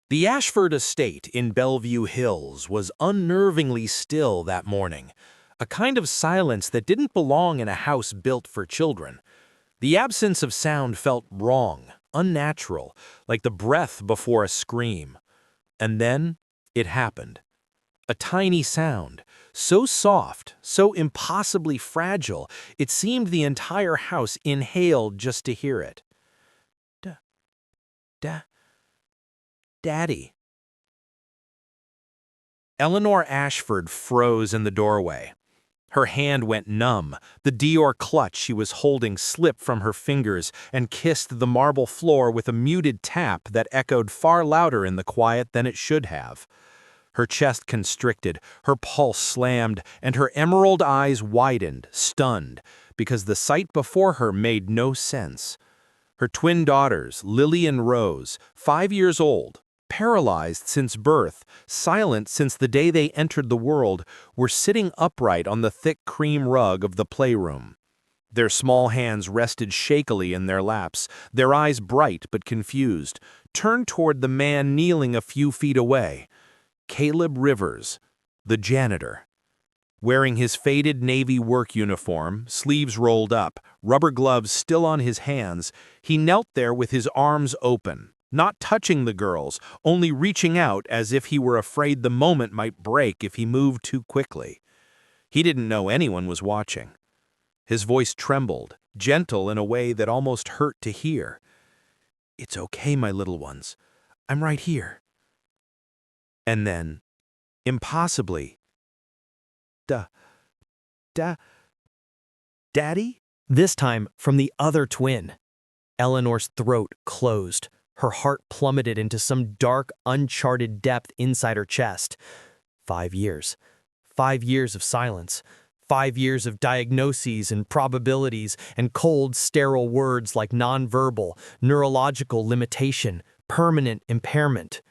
The Ashford estate in Bellevue Hills was unnervingly still that morning, a kind of silence that didn't belong in a house built for children. The absence of sound felt wrong, unnatural, like the breath before a scream. And then it happened. A tiny sound, so soft, so impossibly fragile, it seemed the entire house inhaled just to hear it. Daddy. Eleanor Ashford froze in the doorway. Her hand went numb. The Dior clutch she was holding slipped from her fingers and kissed the marble floor with a muted tap that echoed far louder in the quiet than it should have. Her chest constricted, her pulse slammed, and her emerald eyes widened, stunned, because the sight before her made no sense. Her twin daughters, Lily and Rose, 5 years old, paralyzed since birth, silent since the day they entered the world, were sitting upright on the thick cream rug of the playroom. Their small hands rested shakily in their laps, their eyes bright but confused, turned toward the man kneeling a few feet away. Caleb Rivers, the janitor. Wearing his faded Navy work uniform, sleeves rolled up, rubber gloves still on his hands, he knelt there with his arms open, not touching the girls, only reaching out as if he were afraid the moment might break if he moved too quickly. He didn't know anyone was watching. His voice trembled, gentle in a way that almost hurt to hear. "It's okay, my little ones. I'm right here." And then, impossibly, Daddy? This time from the other twin. Eleanor's throat closed. Her heart plummeted into some dark, uncharted depth inside her chest. 5 years. 5 years of silence. 5 years of diagnoses and probabilities and cold, sterile words like nonverbal, neurological limitation, permanent impairment.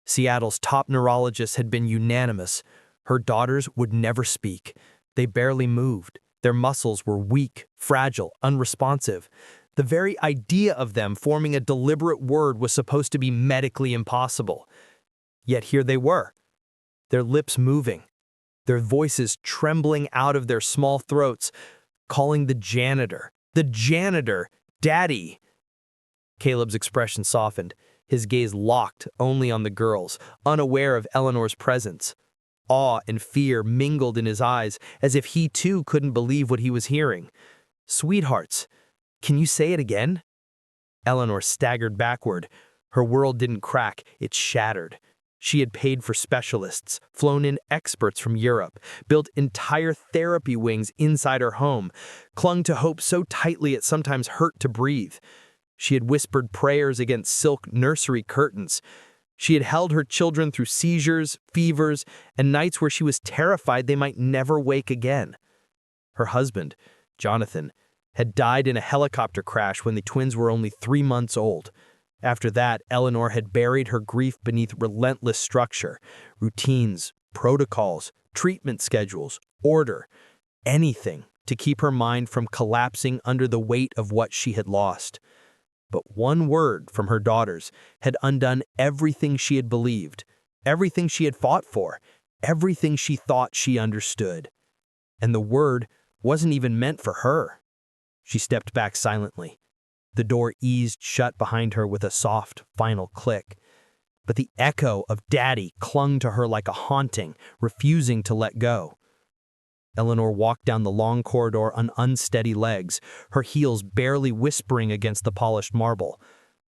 Seattle's top neurologists had been unanimous. Her daughters would never speak. They barely moved. Their muscles were weak, fragile, unresponsive. The very idea of them forming a deliberate word was supposed to be medically impossible. Yet here they were, their lips moving, their voices trembling out of their small throats, calling the janitor, Daddy. Caleb's expression softened, his gaze locked only on the girls, unaware of Eleanor's presence. Awe and fear mingled in his eyes, as if he too couldn't believe what he was hearing. "Sweethearts, can you say it again?" Eleanor staggered backward. Her world didn't crack, it shattered. She had paid for specialists, flown in experts from Europe, built entire therapy wings inside her home, clung to hope so tightly it sometimes hurt to breathe. She had whispered prayers against silk nursery curtains. She had held her children through seizures, fevers, and nights where she was terrified they might never wake again. Her husband, Jonathan, had died in a helicopter crash when the twins were only 3 months old. After that, Eleanor had buried her grief beneath relentless structure, routines, protocols, treatment schedules, order, anything to keep her mind from collapsing under the weight of what she had lost. But one word from her daughters had undone everything she had believed, everything she had fought for, everything she thought she understood. And the word wasn't even meant for her. She stepped back silently. The door eased shut behind her with a soft, final click. But the echo of Daddy clung to her like a haunting, refusing to let go. Eleanor walked down the long corridor on unsteady legs, her heels barely whispering against the polished marble.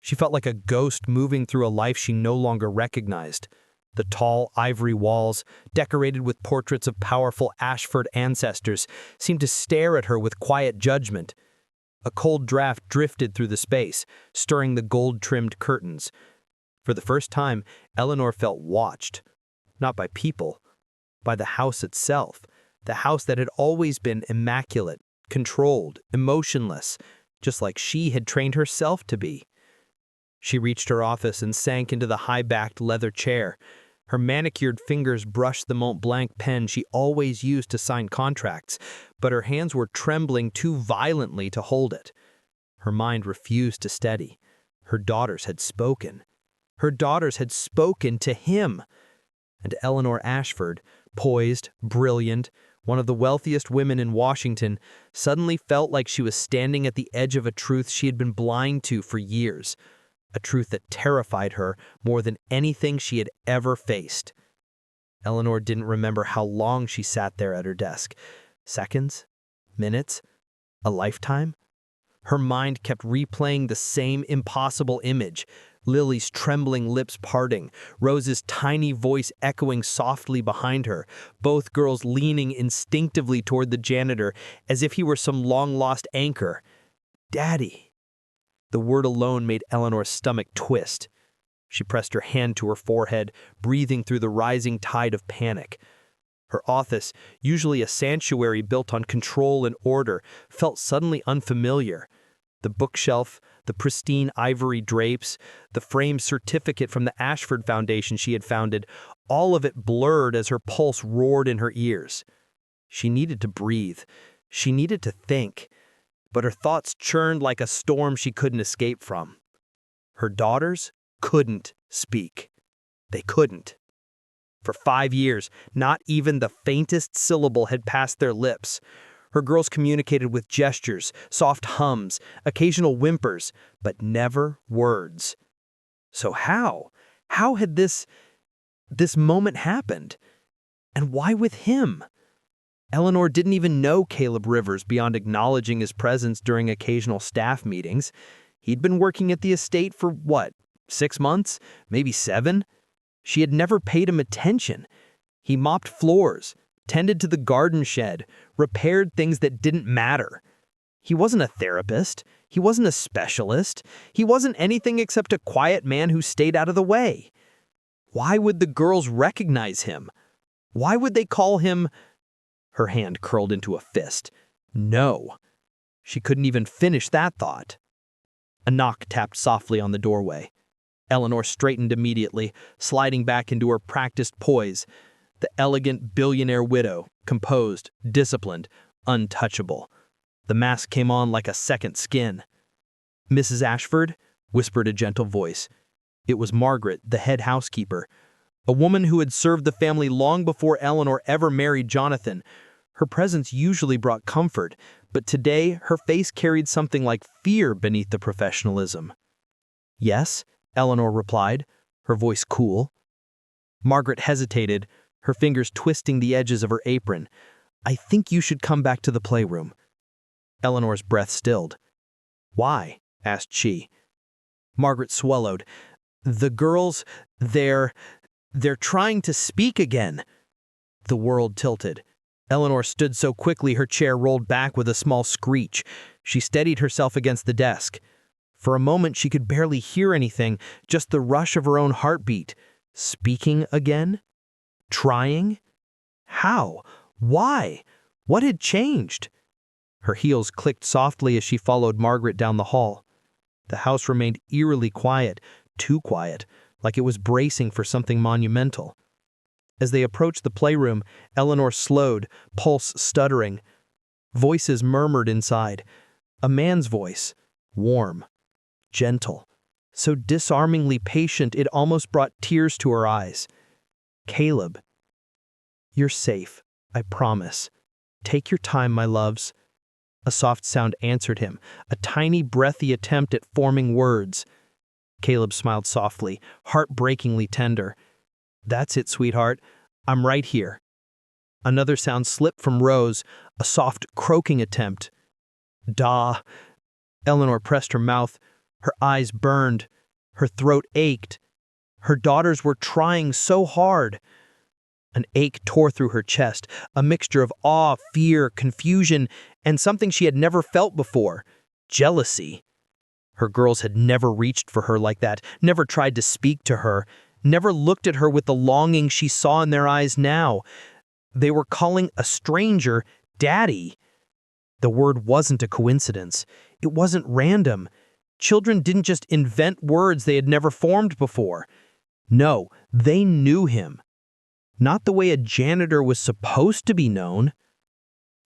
She felt like a ghost moving through a life she no longer recognized. The tall, ivory walls, decorated with portraits of powerful Ashford ancestors, seemed to stare at her with quiet judgment. A cold draft drifted through the space, stirring the gold-trimmed curtains. For the first time, Eleanor felt watched. Not by people, by the house itself. The house that had always been immaculate, controlled, emotionless, just like she had trained herself to be. She reached her office and sank into the high-backed leather chair. Her manicured fingers brushed the Mont Blanc pen she always used to sign contracts, but her hands were trembling too violently to hold it. Her mind refused to steady. Her daughters had spoken. Her daughters had spoken to him. And Eleanor Ashford, poised, brilliant, one of the wealthiest women in Washington, suddenly felt like she was standing at the edge of a truth she had been blind to for years, a truth that terrified her more than anything she had ever faced. Eleanor didn't remember how long she sat there at her desk. Seconds? Minutes? A lifetime? Her mind kept replaying the same impossible image, Lily's trembling lips parting, Rose's tiny voice echoing softly behind her, both girls leaning instinctively toward the janitor as if he were some long-lost anchor. Daddy. The word alone made Eleanor's stomach twist. She pressed her hand to her forehead, breathing through the rising tide of panic. Her office, usually a sanctuary built on control and order, felt suddenly unfamiliar. The bookshelf, the pristine ivory drapes, the framed certificate from the Ashford Foundation she had founded, all of it blurred as her pulse roared in her ears. She needed to breathe. She needed to think. But her thoughts churned like a storm she couldn't escape from. Her daughters couldn't speak. They couldn't. For 5 years, not even the faintest syllable had passed their lips. Her girls communicated with gestures, soft hums, occasional whimpers, but never words. So how? How had this moment happened? And why with him? Eleanor didn't even know Caleb Rivers beyond acknowledging his presence during occasional staff meetings. He'd been working at the estate for, 6 months? Maybe 7? She had never paid him attention. He mopped floors, tended to the garden shed, repaired things that didn't matter. He wasn't a therapist. He wasn't a specialist. He wasn't anything except a quiet man who stayed out of the way. Why would the girls recognize him? Why would they call him... Her hand curled into a fist. No. She couldn't even finish that thought. A knock tapped softly on the doorway. Eleanor straightened immediately, sliding back into her practiced poise. The elegant billionaire widow, composed, disciplined, untouchable. The mask came on like a second skin. "Mrs. Ashford?" whispered a gentle voice. It was Margaret, the head housekeeper, a woman who had served the family long before Eleanor ever married Jonathan. Her presence usually brought comfort, but today her face carried something like fear beneath the professionalism. "Yes," Eleanor replied, her voice cool. Margaret hesitated, her fingers twisting the edges of her apron. "I think you should come back to the playroom." Eleanor's breath stilled. "Why?" asked she. Margaret swallowed. "The girls, they're trying to speak again." The world tilted. Eleanor stood so quickly her chair rolled back with a small screech. She steadied herself against the desk. For a moment she could barely hear anything, just the rush of her own heartbeat. Speaking again? Trying? How? Why? What had changed? Her heels clicked softly as she followed Margaret down the hall. The house remained eerily quiet, too quiet, like it was bracing for something monumental. As they approached the playroom, Eleanor slowed, pulse stuttering. Voices murmured inside. A man's voice, warm, gentle, so disarmingly patient it almost brought tears to her eyes. "Caleb, you're safe, I promise. Take your time, my loves." A soft sound answered him, a tiny, breathy attempt at forming words. Caleb smiled softly, heartbreakingly tender. "That's it, sweetheart. I'm right here." Another sound slipped from Rose, a soft, croaking attempt. "Da." Eleanor pressed her mouth. Her eyes burned. Her throat ached. Her daughters were trying so hard. An ache tore through her chest, a mixture of awe, fear, confusion, and something she had never felt before, jealousy. Her girls had never reached for her like that, never tried to speak to her, never looked at her with the longing she saw in their eyes now. They were calling a stranger Daddy. The word wasn't a coincidence. It wasn't random. Children didn't just invent words they had never formed before. No, they knew him. Not the way a janitor was supposed to be known.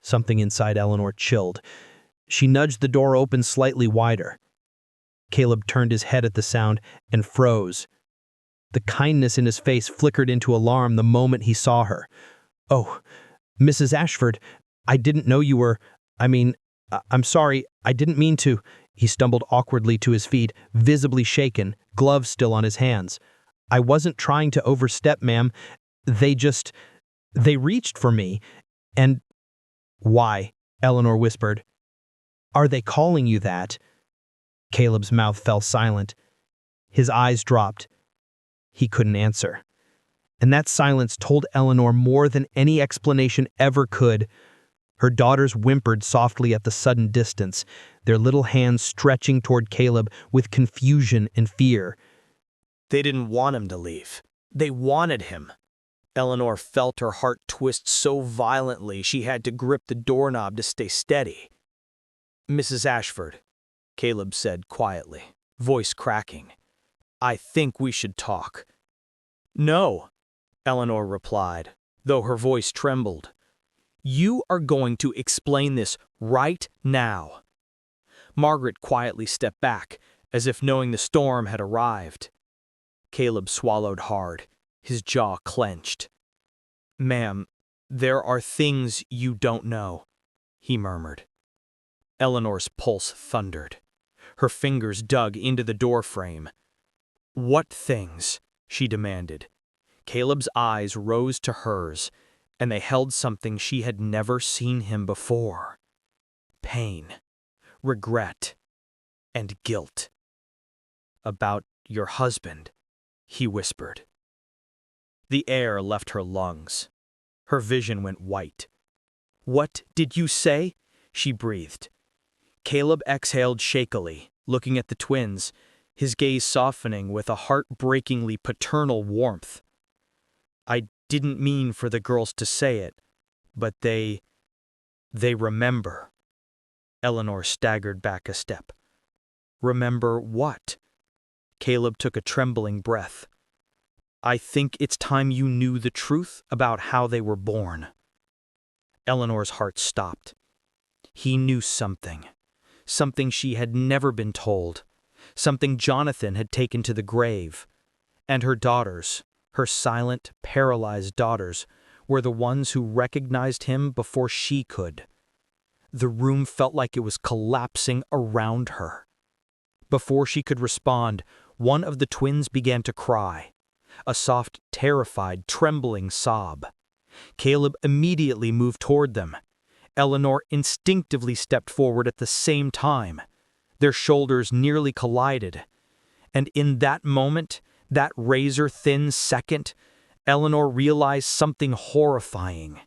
Something inside Eleanor chilled. She nudged the door open slightly wider. Caleb turned his head at the sound and froze. The kindness in his face flickered into alarm the moment he saw her. "Oh, Mrs. Ashford, I didn't know you were, I'm sorry, I didn't mean to." He stumbled awkwardly to his feet, visibly shaken, gloves still on his hands. "I wasn't trying to overstep, ma'am. They reached for me, and—" "Why?" Eleanor whispered. "Are they calling you that?" Caleb's mouth fell silent. His eyes dropped. He couldn't answer. And that silence told Eleanor more than any explanation ever could. Her daughters whimpered softly at the sudden distance, their little hands stretching toward Caleb with confusion and fear. They didn't want him to leave. They wanted him. Eleanor felt her heart twist so violently she had to grip the doorknob to stay steady. "Mrs. Ashford," Caleb said quietly, voice cracking, "I think we should talk." "No," Eleanor replied, though her voice trembled. "You are going to explain this right now." Margaret quietly stepped back, as if knowing the storm had arrived. Caleb swallowed hard, his jaw clenched. "Ma'am, there are things you don't know," he murmured. Eleanor's pulse thundered. Her fingers dug into the doorframe. "What things?" she demanded. Caleb's eyes rose to hers, and they held something she had never seen him before. Pain, regret, and guilt. "About your husband," he whispered. The air left her lungs. Her vision went white. "What did you say?" she breathed. Caleb exhaled shakily, looking at the twins, his gaze softening with a heartbreakingly paternal warmth. "I didn't mean for the girls to say it, but they remember." Eleanor staggered back a step. "Remember what?" Caleb took a trembling breath. "I think it's time you knew the truth about how they were born." Eleanor's heart stopped. He knew something. Something she had never been told. Something Jonathan had taken to the grave. And her daughters, her silent, paralyzed daughters, were the ones who recognized him before she could. The room felt like it was collapsing around her. Before she could respond, one of the twins began to cry. A soft, terrified, trembling sob. Caleb immediately moved toward them. Eleanor instinctively stepped forward at the same time. Their shoulders nearly collided. And in that moment, that razor-thin second, Eleanor realized something horrifying.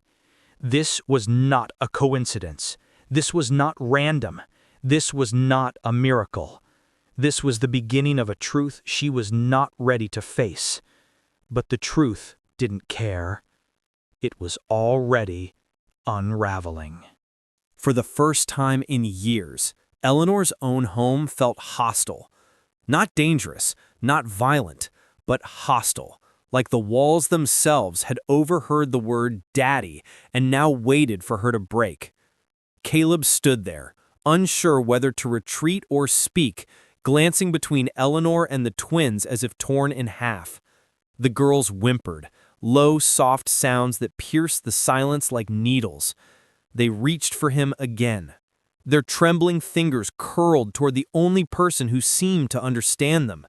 This was not a coincidence. This was not random. This was not a miracle. This was the beginning of a truth she was not ready to face. But the truth didn't care. It was already unraveling. For the first time in years, Eleanor's own home felt hostile. Not dangerous, not violent, but hostile, like the walls themselves had overheard the word daddy and now waited for her to break. Caleb stood there, unsure whether to retreat or speak, glancing between Eleanor and the twins as if torn in half. The girls whimpered, low, soft sounds that pierced the silence like needles. They reached for him again. Their trembling fingers curled toward the only person who seemed to understand them.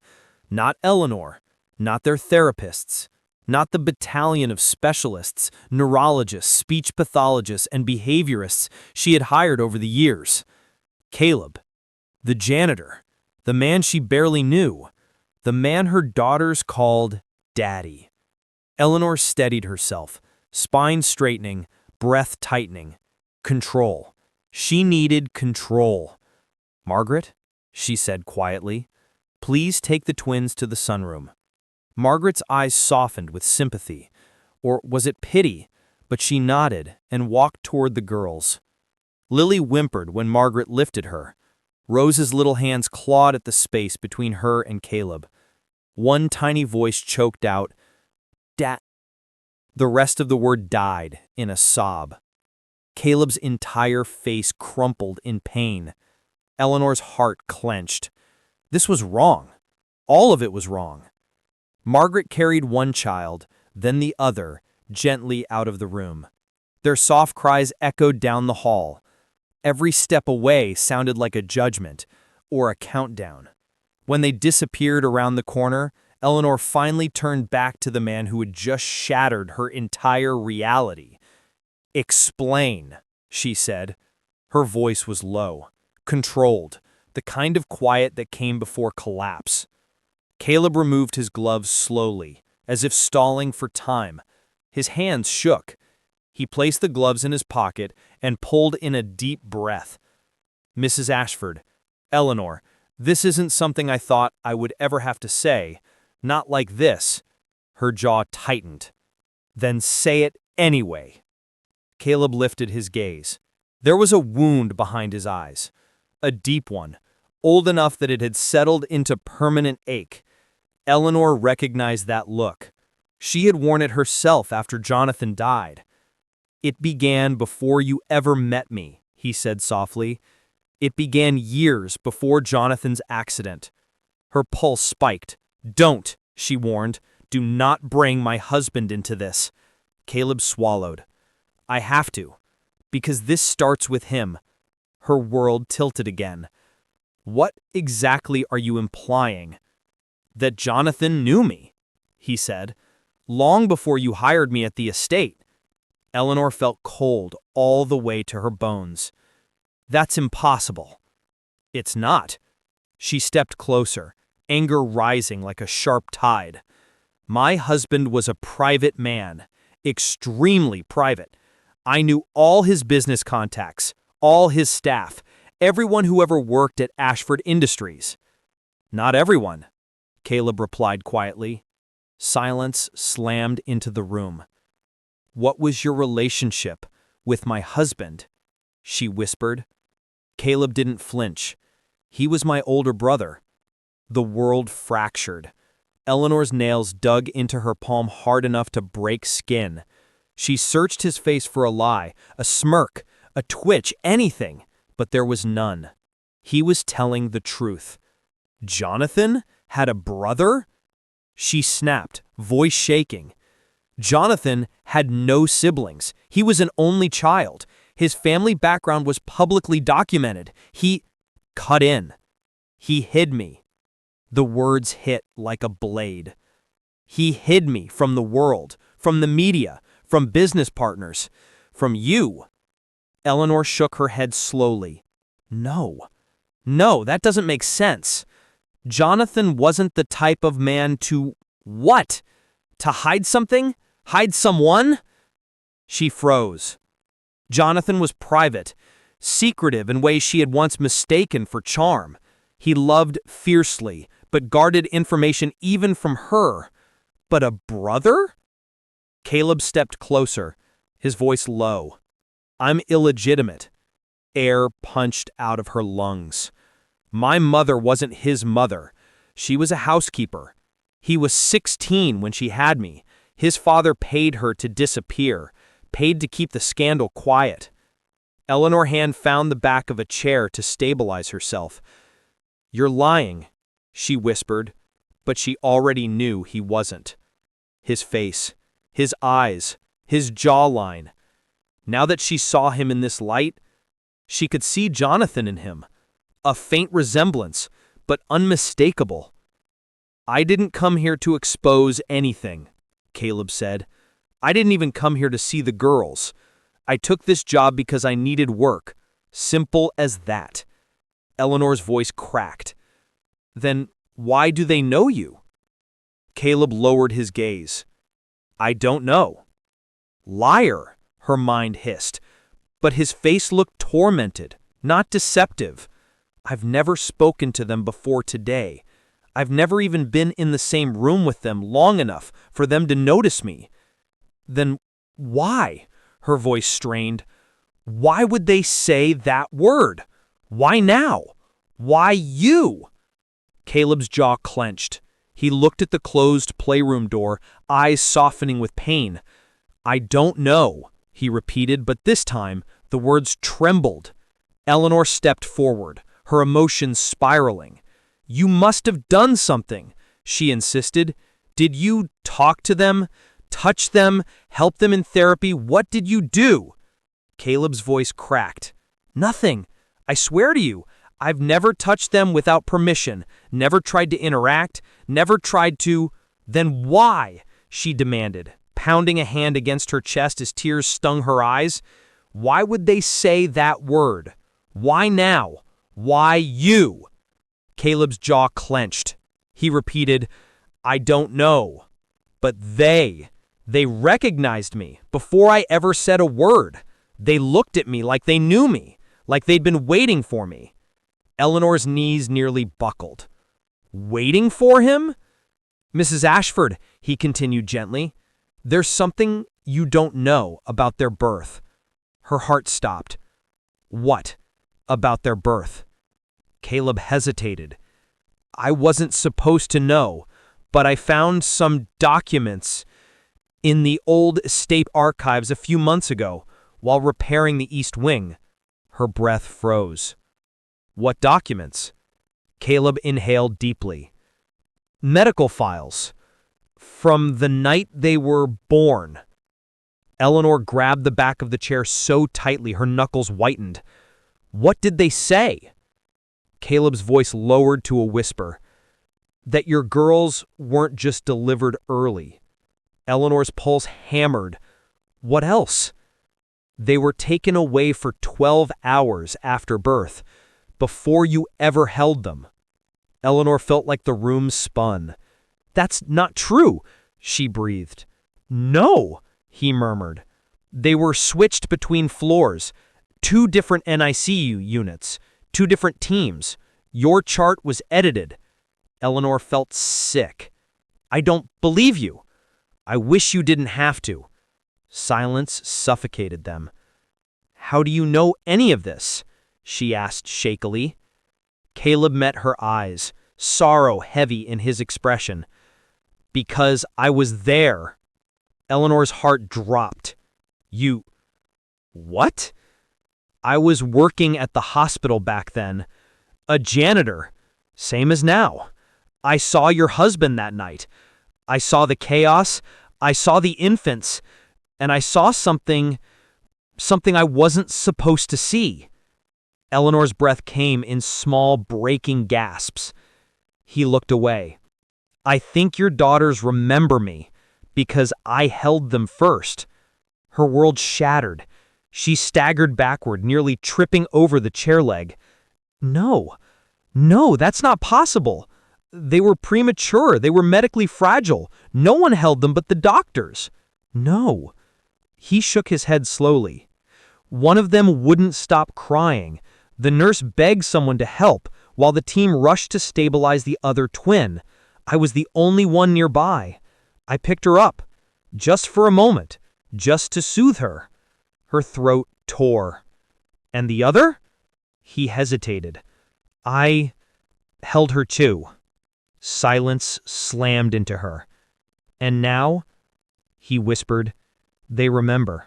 Not Eleanor, not their therapists, not the battalion of specialists, neurologists, speech pathologists, and behaviorists she had hired over the years. Caleb, the janitor, the man she barely knew, the man her daughters called Daddy. Eleanor steadied herself, spine straightening, breath tightening. Control. She needed control. "Margaret," she said quietly, "please take the twins to the sunroom." Margaret's eyes softened with sympathy, or was it pity, but she nodded and walked toward the girls. Lily whimpered when Margaret lifted her. Rose's little hands clawed at the space between her and Caleb. One tiny voice choked out, "Dad." The rest of the word died in a sob. Caleb's entire face crumpled in pain. Eleanor's heart clenched. This was wrong. All of it was wrong. Margaret carried one child, then the other, gently out of the room. Their soft cries echoed down the hall. Every step away sounded like a judgment, or a countdown. When they disappeared around the corner, Eleanor finally turned back to the man who had just shattered her entire reality. "Explain," she said. Her voice was low, controlled, the kind of quiet that came before collapse. Caleb removed his gloves slowly, as if stalling for time. His hands shook. He placed the gloves in his pocket and pulled in a deep breath. "Mrs. Ashford, Eleanor, this isn't something I thought I would ever have to say. Not like this." Her jaw tightened. "Then say it anyway." Caleb lifted his gaze. There was a wound behind his eyes. A deep one, old enough that it had settled into permanent ache. Eleanor recognized that look. She had worn it herself after Jonathan died. "It began before you ever met me," he said softly. "It began years before Jonathan's accident." Her pulse spiked. "Don't," she warned. "Do not bring my husband into this." Caleb swallowed. "I have to, because this starts with him." Her world tilted again. "What exactly are you implying?" "That Jonathan knew me," he said, "long before you hired me at the estate." Eleanor felt cold all the way to her bones. "That's impossible." "It's not." She stepped closer, anger rising like a sharp tide. "My husband was a private man, extremely private. I knew all his business contacts, all his staff, everyone who ever worked at Ashford Industries." "Not everyone," Caleb replied quietly. Silence slammed into the room. "What was your relationship with my husband?" she whispered. Caleb didn't flinch. "He was my older brother." The world fractured. Eleanor's nails dug into her palm hard enough to break skin. She searched his face for a lie, a smirk, a twitch, anything, but there was none. He was telling the truth. Jonathan had a brother? She snapped, voice shaking. Jonathan had no siblings. He was an only child. His family background was publicly documented. He cut in. "He hid me." The words hit like a blade. "He hid me from the world, from the media, from business partners, from you." Eleanor shook her head slowly. No, that doesn't make sense. Jonathan wasn't the type of man to... What? To hide something? Hide someone? She froze. Jonathan was private, secretive in ways she had once mistaken for charm. He loved fiercely, but guarded information even from her. But a brother? Caleb stepped closer, his voice low. "I'm illegitimate." Air punched out of her lungs. "My mother wasn't his mother. She was a housekeeper. He was 16 when she had me. His father paid her to disappear, paid to keep the scandal quiet." Eleanor Hand found the back of a chair to stabilize herself. "You're lying," she whispered, but she already knew he wasn't. His face, his eyes, his jawline. Now that she saw him in this light, she could see Jonathan in him. A faint resemblance, but unmistakable. "I didn't come here to expose anything," Caleb said. "I didn't even come here to see the girls. I took this job because I needed work. Simple as that." Eleanor's voice cracked. "Then why do they know you?" Caleb lowered his gaze. "I don't know." "Liar," her mind hissed, but his face looked tormented, not deceptive. "I've never spoken to them before today. I've never even been in the same room with them long enough for them to notice me." "Then why?" Her voice strained. "Why would they say that word? Why now? Why you?" Caleb's jaw clenched. He looked at the closed playroom door, eyes softening with pain. "I don't know," he repeated, but this time the words trembled. Eleanor stepped forward, her emotions spiraling. "You must have done something," she insisted. Did you talk to them, touch them, help them in therapy? What did you do? Caleb's voice cracked. Nothing. I swear to you, I've never touched them without permission, never tried to interact, never tried to. Then why? She demanded, pounding a hand against her chest as tears stung her eyes. Why would they say that word? Why now? Why you? Caleb's jaw clenched. He repeated, I don't know. But they recognized me before I ever said a word. They looked at me like they knew me, like they'd been waiting for me. Eleanor's knees nearly buckled. Waiting for him? Mrs. Ashford, he continued gently, there's something you don't know about their birth. Her heart stopped. What about their birth? Caleb hesitated. I wasn't supposed to know, but I found some documents in the old estate archives a few months ago while repairing the East Wing. Her breath froze. What documents? Caleb inhaled deeply. Medical files. From the night they were born. Eleanor grabbed the back of the chair so tightly her knuckles whitened. What did they say? Caleb's voice lowered to a whisper. That your girls weren't just delivered early. Eleanor's pulse hammered. What else? They were taken away for 12 hours after birth, before you ever held them. Eleanor felt like the room spun. That's not true, she breathed. No, he murmured. They were switched between floors, 2 different NICU units, 2 different teams. Your chart was edited. Eleanor felt sick. I don't believe you. I wish you didn't have to. Silence suffocated them. How do you know any of this? She asked shakily. Caleb met her eyes, sorrow heavy in his expression. Because I was there. Eleanor's heart dropped. You... What? I was working at the hospital back then. A janitor. Same as now. I saw your husband that night. I saw the chaos. I saw the infants. And I saw something I wasn't supposed to see. Eleanor's breath came in small, breaking gasps. He looked away. I think your daughters remember me because I held them first. Her world shattered. She staggered backward, nearly tripping over the chair leg. No, that's not possible. They were premature. They were medically fragile. No one held them but the doctors. No. He shook his head slowly. One of them wouldn't stop crying. The nurse begged someone to help, while the team rushed to stabilize the other twin. I was the only one nearby. I picked her up, just for a moment, just to soothe her. Her throat tore. And the other? He hesitated. I held her too. Silence slammed into her. And now, he whispered, they remember.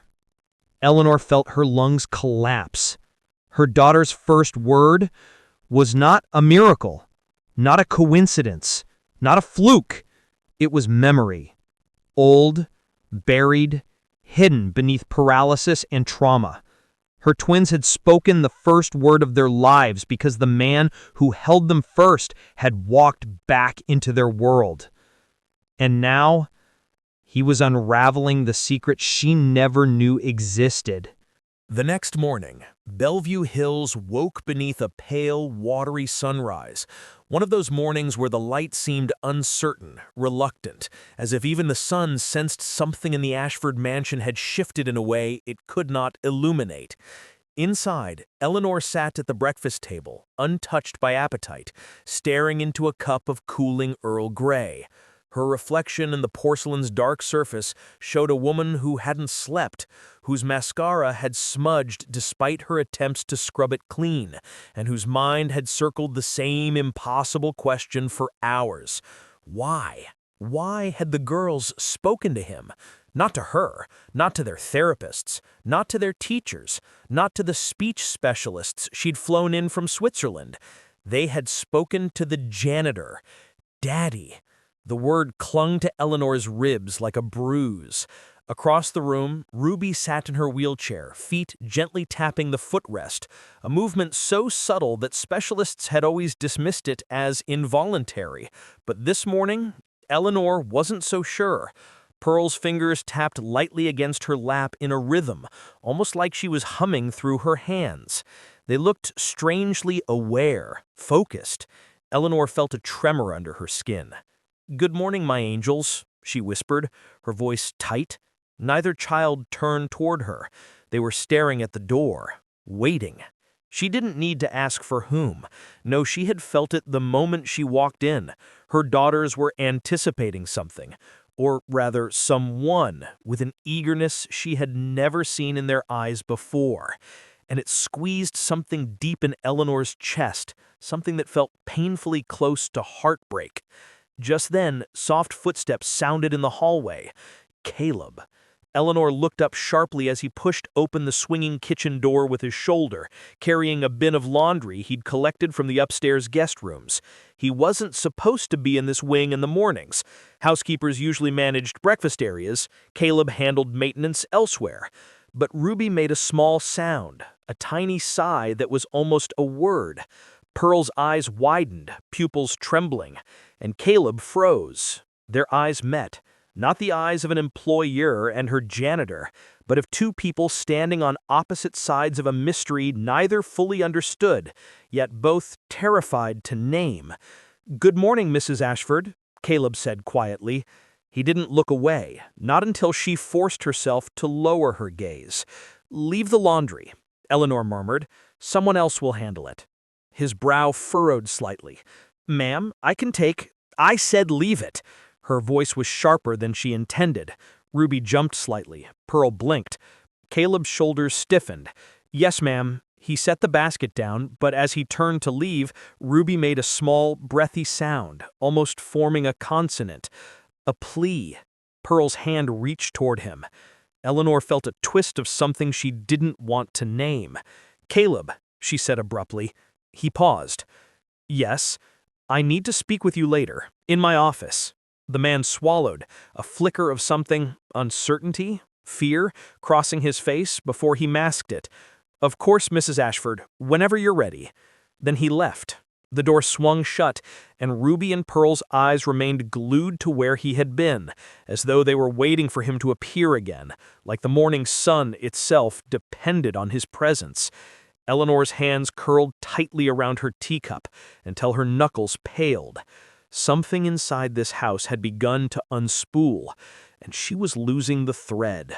Eleanor felt her lungs collapse. Her daughter's first word was not a miracle, not a coincidence, not a fluke. It was memory. Old, buried, hidden beneath paralysis and trauma. Her twins had spoken the first word of their lives because the man who held them first had walked back into their world. And now, he was unraveling the secret she never knew existed. The next morning, Bellevue Hills woke beneath a pale, watery sunrise, one of those mornings where the light seemed uncertain, reluctant, as if even the sun sensed something in the Ashford mansion had shifted in a way it could not illuminate. Inside, Eleanor sat at the breakfast table, untouched by appetite, staring into a cup of cooling Earl Grey. Her reflection in the porcelain's dark surface showed a woman who hadn't slept, whose mascara had smudged despite her attempts to scrub it clean, and whose mind had circled the same impossible question for hours. Why? Why had the girls spoken to him? Not to her, not to their therapists, not to their teachers, not to the speech specialists she'd flown in from Switzerland. They had spoken to the janitor. Daddy. The word clung to Eleanor's ribs like a bruise. Across the room, Ruby sat in her wheelchair, feet gently tapping the footrest, a movement so subtle that specialists had always dismissed it as involuntary. But this morning, Eleanor wasn't so sure. Pearl's fingers tapped lightly against her lap in a rhythm, almost like she was humming through her hands. They looked strangely aware, focused. Eleanor felt a tremor under her skin. "Good morning, my angels," she whispered, her voice tight. Neither child turned toward her. They were staring at the door, waiting. She didn't need to ask for whom. No, she had felt it the moment she walked in. Her daughters were anticipating something, or rather someone, with an eagerness she had never seen in their eyes before. And it squeezed something deep in Eleanor's chest, something that felt painfully close to heartbreak. Just then, soft footsteps sounded in the hallway. Caleb. Eleanor looked up sharply as he pushed open the swinging kitchen door with his shoulder, carrying a bin of laundry he'd collected from the upstairs guest rooms. He wasn't supposed to be in this wing in the mornings. Housekeepers usually managed breakfast areas. Caleb handled maintenance elsewhere. But Ruby made a small sound, a tiny sigh that was almost a word. Pearl's eyes widened, pupils trembling, and Caleb froze. Their eyes met. Not the eyes of an employer and her janitor, but of two people standing on opposite sides of a mystery neither fully understood, yet both terrified to name. "Good morning, Mrs. Ashford," Caleb said quietly. He didn't look away, not until she forced herself to lower her gaze. "Leave the laundry," Eleanor murmured. "Someone else will handle it." His brow furrowed slightly. "Ma'am, I said leave it." Her voice was sharper than she intended. Ruby jumped slightly. Pearl blinked. Caleb's shoulders stiffened. "Yes, ma'am." He set the basket down, but as he turned to leave, Ruby made a small, breathy sound, almost forming a consonant. A plea. Pearl's hand reached toward him. Eleanor felt a twist of something she didn't want to name. "Caleb," she said abruptly. He paused. "Yes, I need to speak with you later, in my office." The man swallowed, a flicker of something, uncertainty, fear, crossing his face before he masked it. "Of course, Mrs. Ashford, whenever you're ready." Then he left. The door swung shut, and Ruby and Pearl's eyes remained glued to where he had been, as though they were waiting for him to appear again, like the morning sun itself depended on his presence. Eleanor's hands curled tightly around her teacup until her knuckles paled. Something inside this house had begun to unspool, and she was losing the thread.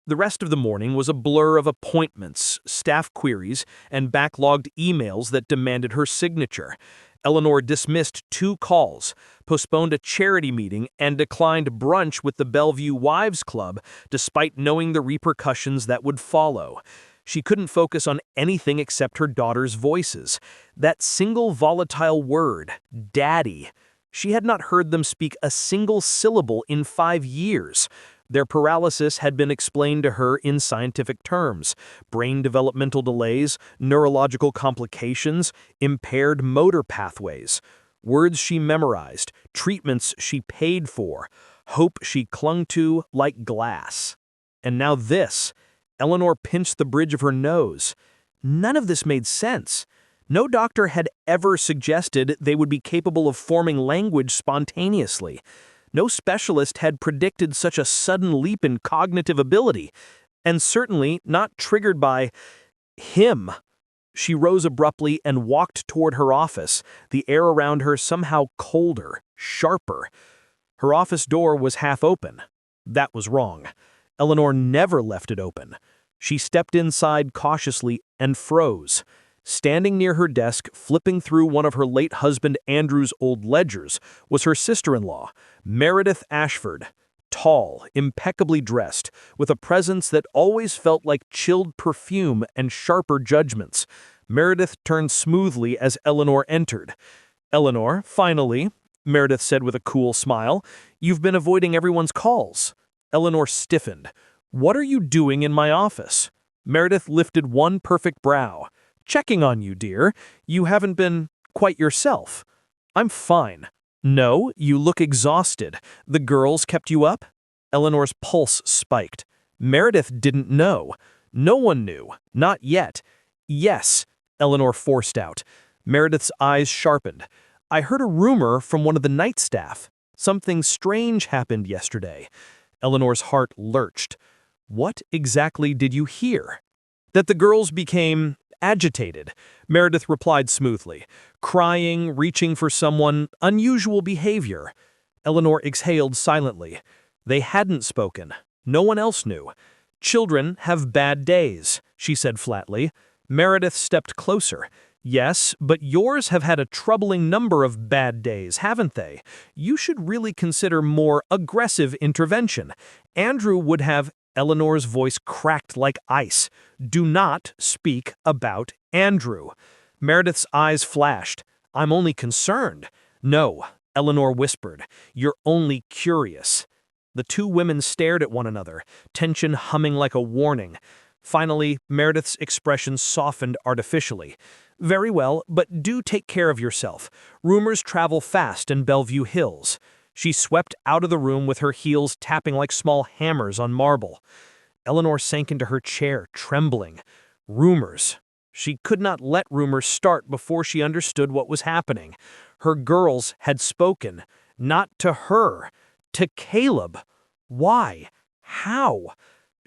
The rest of the morning was a blur of appointments, staff queries, and backlogged emails that demanded her signature. Eleanor dismissed 2 calls, postponed a charity meeting, and declined brunch with the Bellevue Wives Club, despite knowing the repercussions that would follow. She couldn't focus on anything except her daughters' voices. That single volatile word, daddy. She had not heard them speak a single syllable in 5 years. Their paralysis had been explained to her in scientific terms: brain developmental delays, neurological complications, impaired motor pathways. Words she memorized, treatments she paid for, hope she clung to like glass. And now this. Eleanor pinched the bridge of her nose. None of this made sense. No doctor had ever suggested they would be capable of forming language spontaneously. No specialist had predicted such a sudden leap in cognitive ability, and certainly not triggered by him. She rose abruptly and walked toward her office, the air around her somehow colder, sharper. Her office door was half open. That was wrong. Eleanor never left it open. She stepped inside cautiously and froze. Standing near her desk, flipping through one of her late husband Andrew's old ledgers, was her sister-in-law, Meredith Ashford. Tall, impeccably dressed, with a presence that always felt like chilled perfume and sharper judgments. Meredith turned smoothly as Eleanor entered. "Eleanor, finally," Meredith said with a cool smile. "You've been avoiding everyone's calls." Eleanor stiffened. "What are you doing in my office?" Meredith lifted one perfect brow. "Checking on you, dear. You haven't been quite yourself." "I'm fine." No, you look exhausted. The girls kept you up? Eleanor's pulse spiked. Meredith didn't know. No one knew. Not yet. Yes, Eleanor forced out. Meredith's eyes sharpened. I heard a rumor from one of the night staff. Something strange happened yesterday. Eleanor's heart lurched. What exactly did you hear? That the girls became agitated. Meredith replied smoothly. Crying, reaching for someone, unusual behavior. Eleanor exhaled silently. They hadn't spoken. No one else knew. Children have bad days, she said flatly. Meredith stepped closer. Yes, but yours have had a troubling number of bad days, haven't they? You should really consider more aggressive intervention. Andrew would have. Eleanor's voice cracked like ice. Do not speak about Andrew. Meredith's eyes flashed. I'm only concerned. No, Eleanor whispered. You're only curious. The two women stared at one another, tension humming like a warning. Finally, Meredith's expression softened artificially. Very well, but do take care of yourself. Rumors travel fast in Bellevue Hills. She swept out of the room with her heels tapping like small hammers on marble. Eleanor sank into her chair, trembling. Rumors. She could not let rumors start before she understood what was happening. Her girls had spoken. Not to her. To Caleb. Why? How?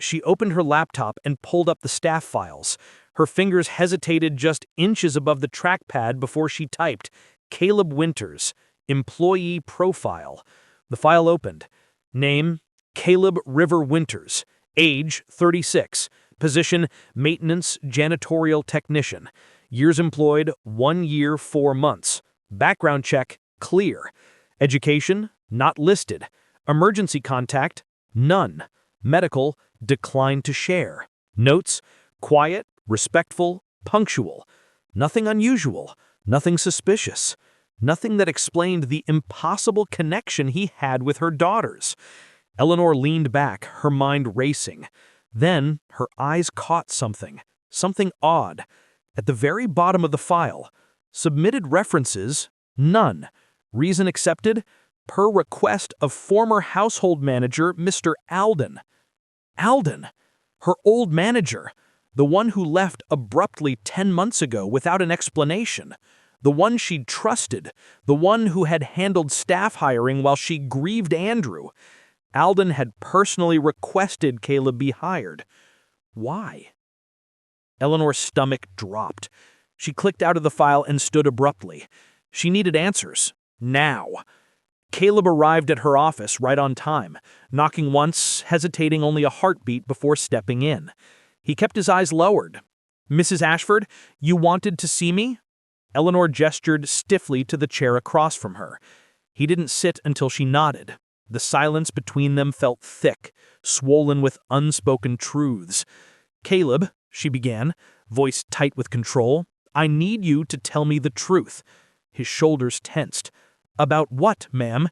She opened her laptop and pulled up the staff files. Her fingers hesitated just inches above the trackpad before she typed, Caleb Winters, employee profile. The file opened. Name, Caleb River Winters. Age, 36. Position, maintenance janitorial technician. Years employed, 1 year, 4 months. Background check, clear. Education, not listed. Emergency contact, none. Medical, declined to share. Notes, quiet, respectful, punctual. Nothing unusual, nothing suspicious. Nothing that explained the impossible connection he had with her daughters. Eleanor leaned back, her mind racing. Then her eyes caught something odd. At the very bottom of the file, submitted references, none. Reason accepted, per request of former household manager Mr. Alden. Alden, her old manager, the one who left abruptly 10 months ago without an explanation. The one she'd trusted, the one who had handled staff hiring while she grieved Andrew. Alden had personally requested Caleb be hired. Why? Eleanor's stomach dropped. She clicked out of the file and stood abruptly. She needed answers. Now. Caleb arrived at her office right on time, knocking once, hesitating only a heartbeat before stepping in. He kept his eyes lowered. Mrs. Ashford, you wanted to see me? Eleanor gestured stiffly to the chair across from her. He didn't sit until she nodded. The silence between them felt thick, swollen with unspoken truths. Caleb, she began, voice tight with control, I need you to tell me the truth. His shoulders tensed. About what, ma'am?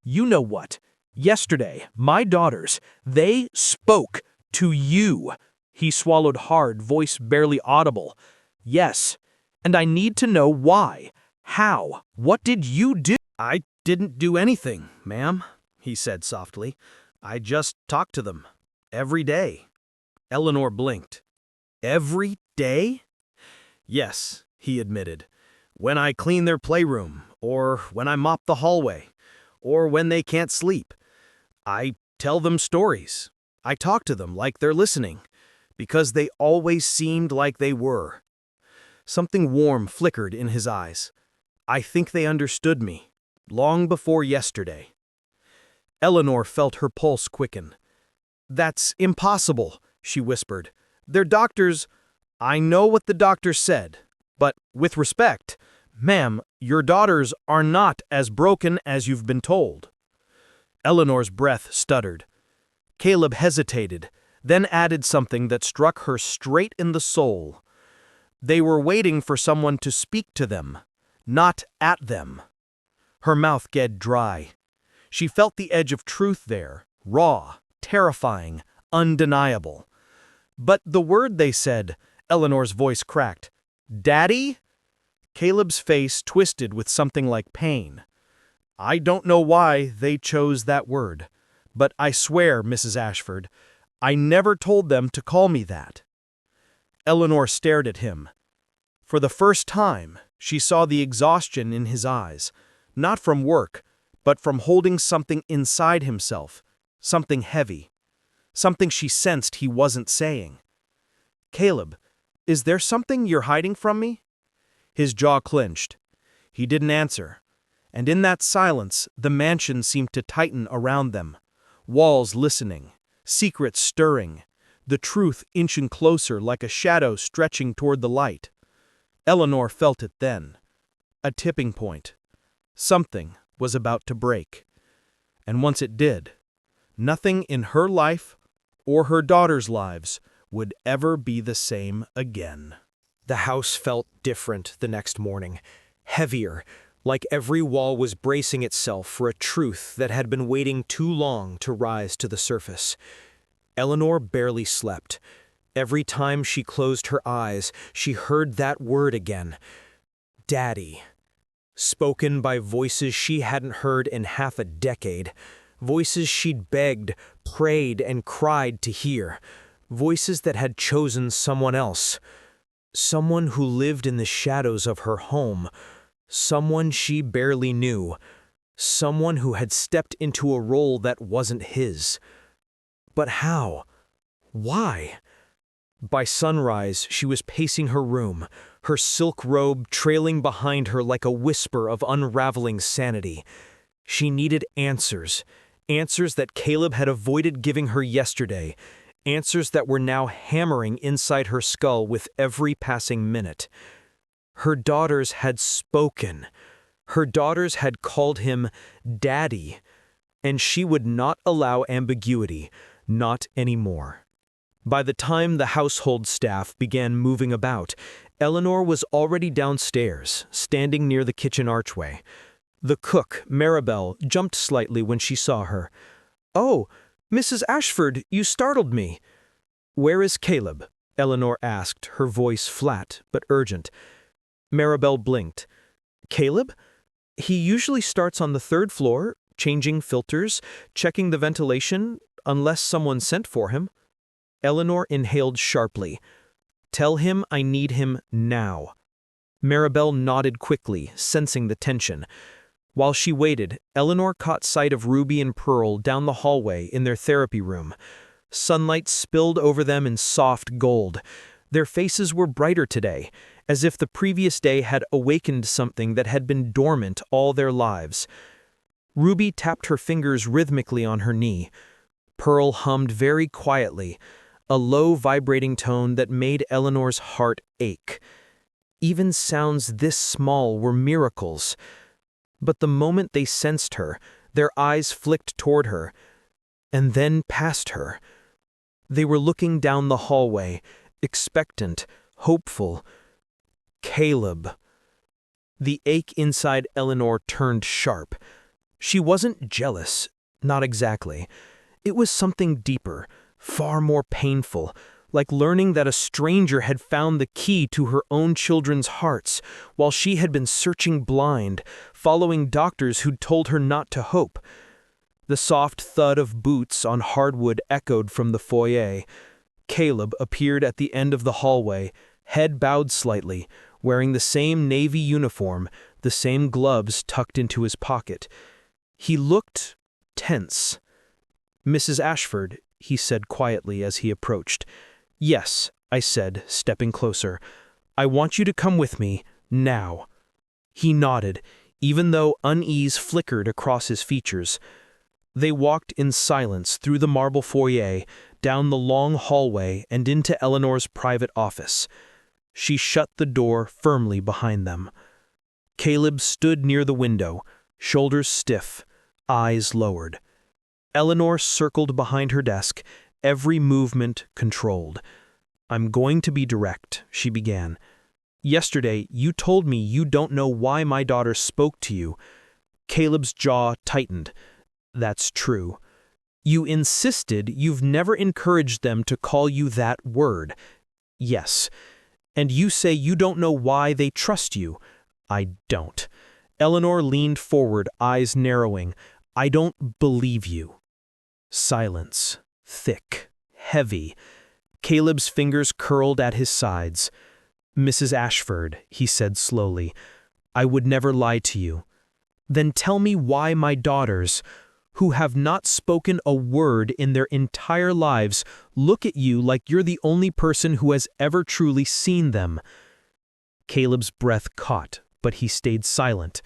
You know what. Yesterday, my daughters, they spoke to you. He swallowed hard, voice barely audible. Yes. And I need to know why. How? What did you do? I didn't do anything, ma'am, he said softly. I just talked to them. Every day. Eleanor blinked. Every day? Yes, he admitted. When I clean their playroom, or when I mop the hallway, or when they can't sleep. I tell them stories. I talk to them like they're listening, because they always seemed like they were. Something warm flickered in his eyes. I think they understood me, long before yesterday. Eleanor felt her pulse quicken. That's impossible, she whispered. Their doctors... I know what the doctor said, but with respect, ma'am, your daughters are not as broken as you've been told. Eleanor's breath stuttered. Caleb hesitated, then added something that struck her straight in the soul. They were waiting for someone to speak to them, not at them. Her mouth get dry. She felt the edge of truth there, raw, terrifying, undeniable. But the word they said, Eleanor's voice cracked. Daddy? Caleb's face twisted with something like pain. I don't know why they chose that word, but I swear, Mrs. Ashford, I never told them to call me that." Eleanor stared at him. For the first time, she saw the exhaustion in his eyes, not from work, but from holding something inside himself, something heavy, something she sensed he wasn't saying. "Caleb, is there something you're hiding from me?" His jaw clenched. He didn't answer, and in that silence, the mansion seemed to tighten around them, walls listening, secrets stirring, the truth inching closer like a shadow stretching toward the light. Eleanor felt it then. A tipping point. Something was about to break. And once it did, nothing in her life or her daughter's lives would ever be the same again. The house felt different the next morning, heavier, like every wall was bracing itself for a truth that had been waiting too long to rise to the surface. Eleanor barely slept. Every time she closed her eyes, she heard that word again. Daddy. Spoken by voices she hadn't heard in half a decade. Voices she'd begged, prayed, and cried to hear. Voices that had chosen someone else. Someone who lived in the shadows of her home. Someone she barely knew. Someone who had stepped into a role that wasn't his. But how? Why? By sunrise, she was pacing her room, her silk robe trailing behind her like a whisper of unraveling sanity. She needed answers, answers that Caleb had avoided giving her yesterday, answers that were now hammering inside her skull with every passing minute. Her daughters had spoken. Her daughters had called him Daddy, and she would not allow ambiguity, not anymore. By the time the household staff began moving about, Eleanor was already downstairs, standing near the kitchen archway. The cook, Maribel, jumped slightly when she saw her. "Oh, Mrs. Ashford, you startled me." "Where is Caleb?" Eleanor asked, her voice flat but urgent. Maribel blinked. "Caleb? He usually starts on the third floor, changing filters, checking the ventilation, unless someone sent for him." Eleanor inhaled sharply. "Tell him I need him now." Maribel nodded quickly, sensing the tension. While she waited, Eleanor caught sight of Ruby and Pearl down the hallway in their therapy room. Sunlight spilled over them in soft gold. Their faces were brighter today, as if the previous day had awakened something that had been dormant all their lives. Ruby tapped her fingers rhythmically on her knee. Pearl hummed very quietly, a low vibrating tone that made Eleanor's heart ache. Even sounds this small were miracles. But the moment they sensed her, their eyes flicked toward her, and then past her. They were looking down the hallway, expectant, hopeful. Caleb. The ache inside Eleanor turned sharp. She wasn't jealous, not exactly. It was something deeper, far more painful, like learning that a stranger had found the key to her own children's hearts, while she had been searching blind, following doctors who'd told her not to hope. The soft thud of boots on hardwood echoed from the foyer. Caleb appeared at the end of the hallway, head bowed slightly, wearing the same navy uniform, the same gloves tucked into his pocket. He looked tense. "Mrs. Ashford," he said quietly as he approached. "Yes," I said, stepping closer. "I want you to come with me, now." He nodded, even though unease flickered across his features. They walked in silence through the marble foyer, down the long hallway and into Eleanor's private office. She shut the door firmly behind them. Caleb stood near the window, shoulders stiff, eyes lowered. Eleanor circled behind her desk, every movement controlled. "I'm going to be direct," she began. "Yesterday, you told me you don't know why my daughter spoke to you." Caleb's jaw tightened. "That's true. You insisted you've never encouraged them to call you that word." "Yes. And you say you don't know why they trust you." "I don't." Eleanor leaned forward, eyes narrowing. "I don't believe you." Silence. Thick. Heavy. Caleb's fingers curled at his sides. "Mrs. Ashford," he said slowly, "I would never lie to you. Then tell me why my daughters, who have not spoken a word in their entire lives, look at you like you're the only person who has ever truly seen them." Caleb's breath caught, but he stayed silent.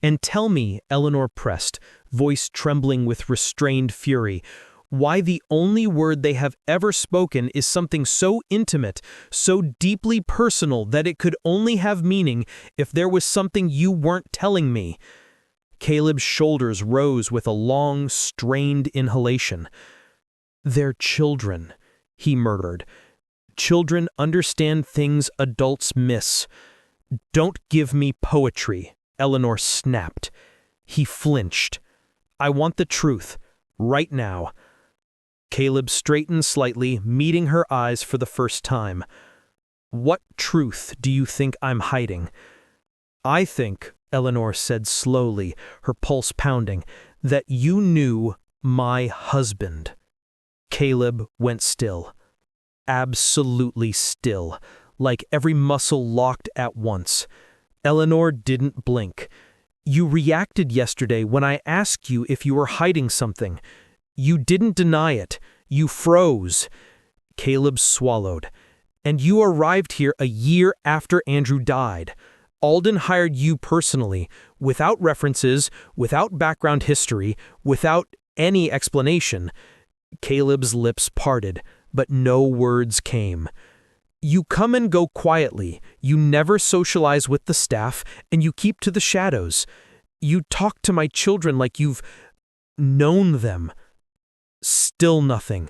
"And tell me," Eleanor pressed, voice trembling with restrained fury, "why the only word they have ever spoken is something so intimate, so deeply personal that it could only have meaning if there was something you weren't telling me." Caleb's shoulders rose with a long, strained inhalation. "They're children," he murmured. "Children understand things adults miss." "Don't give me poetry," Eleanor snapped. He flinched. "I want the truth, right now." Caleb straightened slightly, meeting her eyes for the first time. "What truth do you think I'm hiding?" "I think," Eleanor said slowly, her pulse pounding, "that you knew my husband." Caleb went still. Absolutely still, like every muscle locked at once. Eleanor didn't blink. "You reacted yesterday when I asked you if you were hiding something. You didn't deny it. You froze." Caleb swallowed. "And you arrived here a year after Andrew died. Alden hired you personally, without references, without background history, without any explanation." Caleb's lips parted, but no words came. "You come and go quietly, you never socialize with the staff, and you keep to the shadows. You talk to my children like you've known them." Still nothing.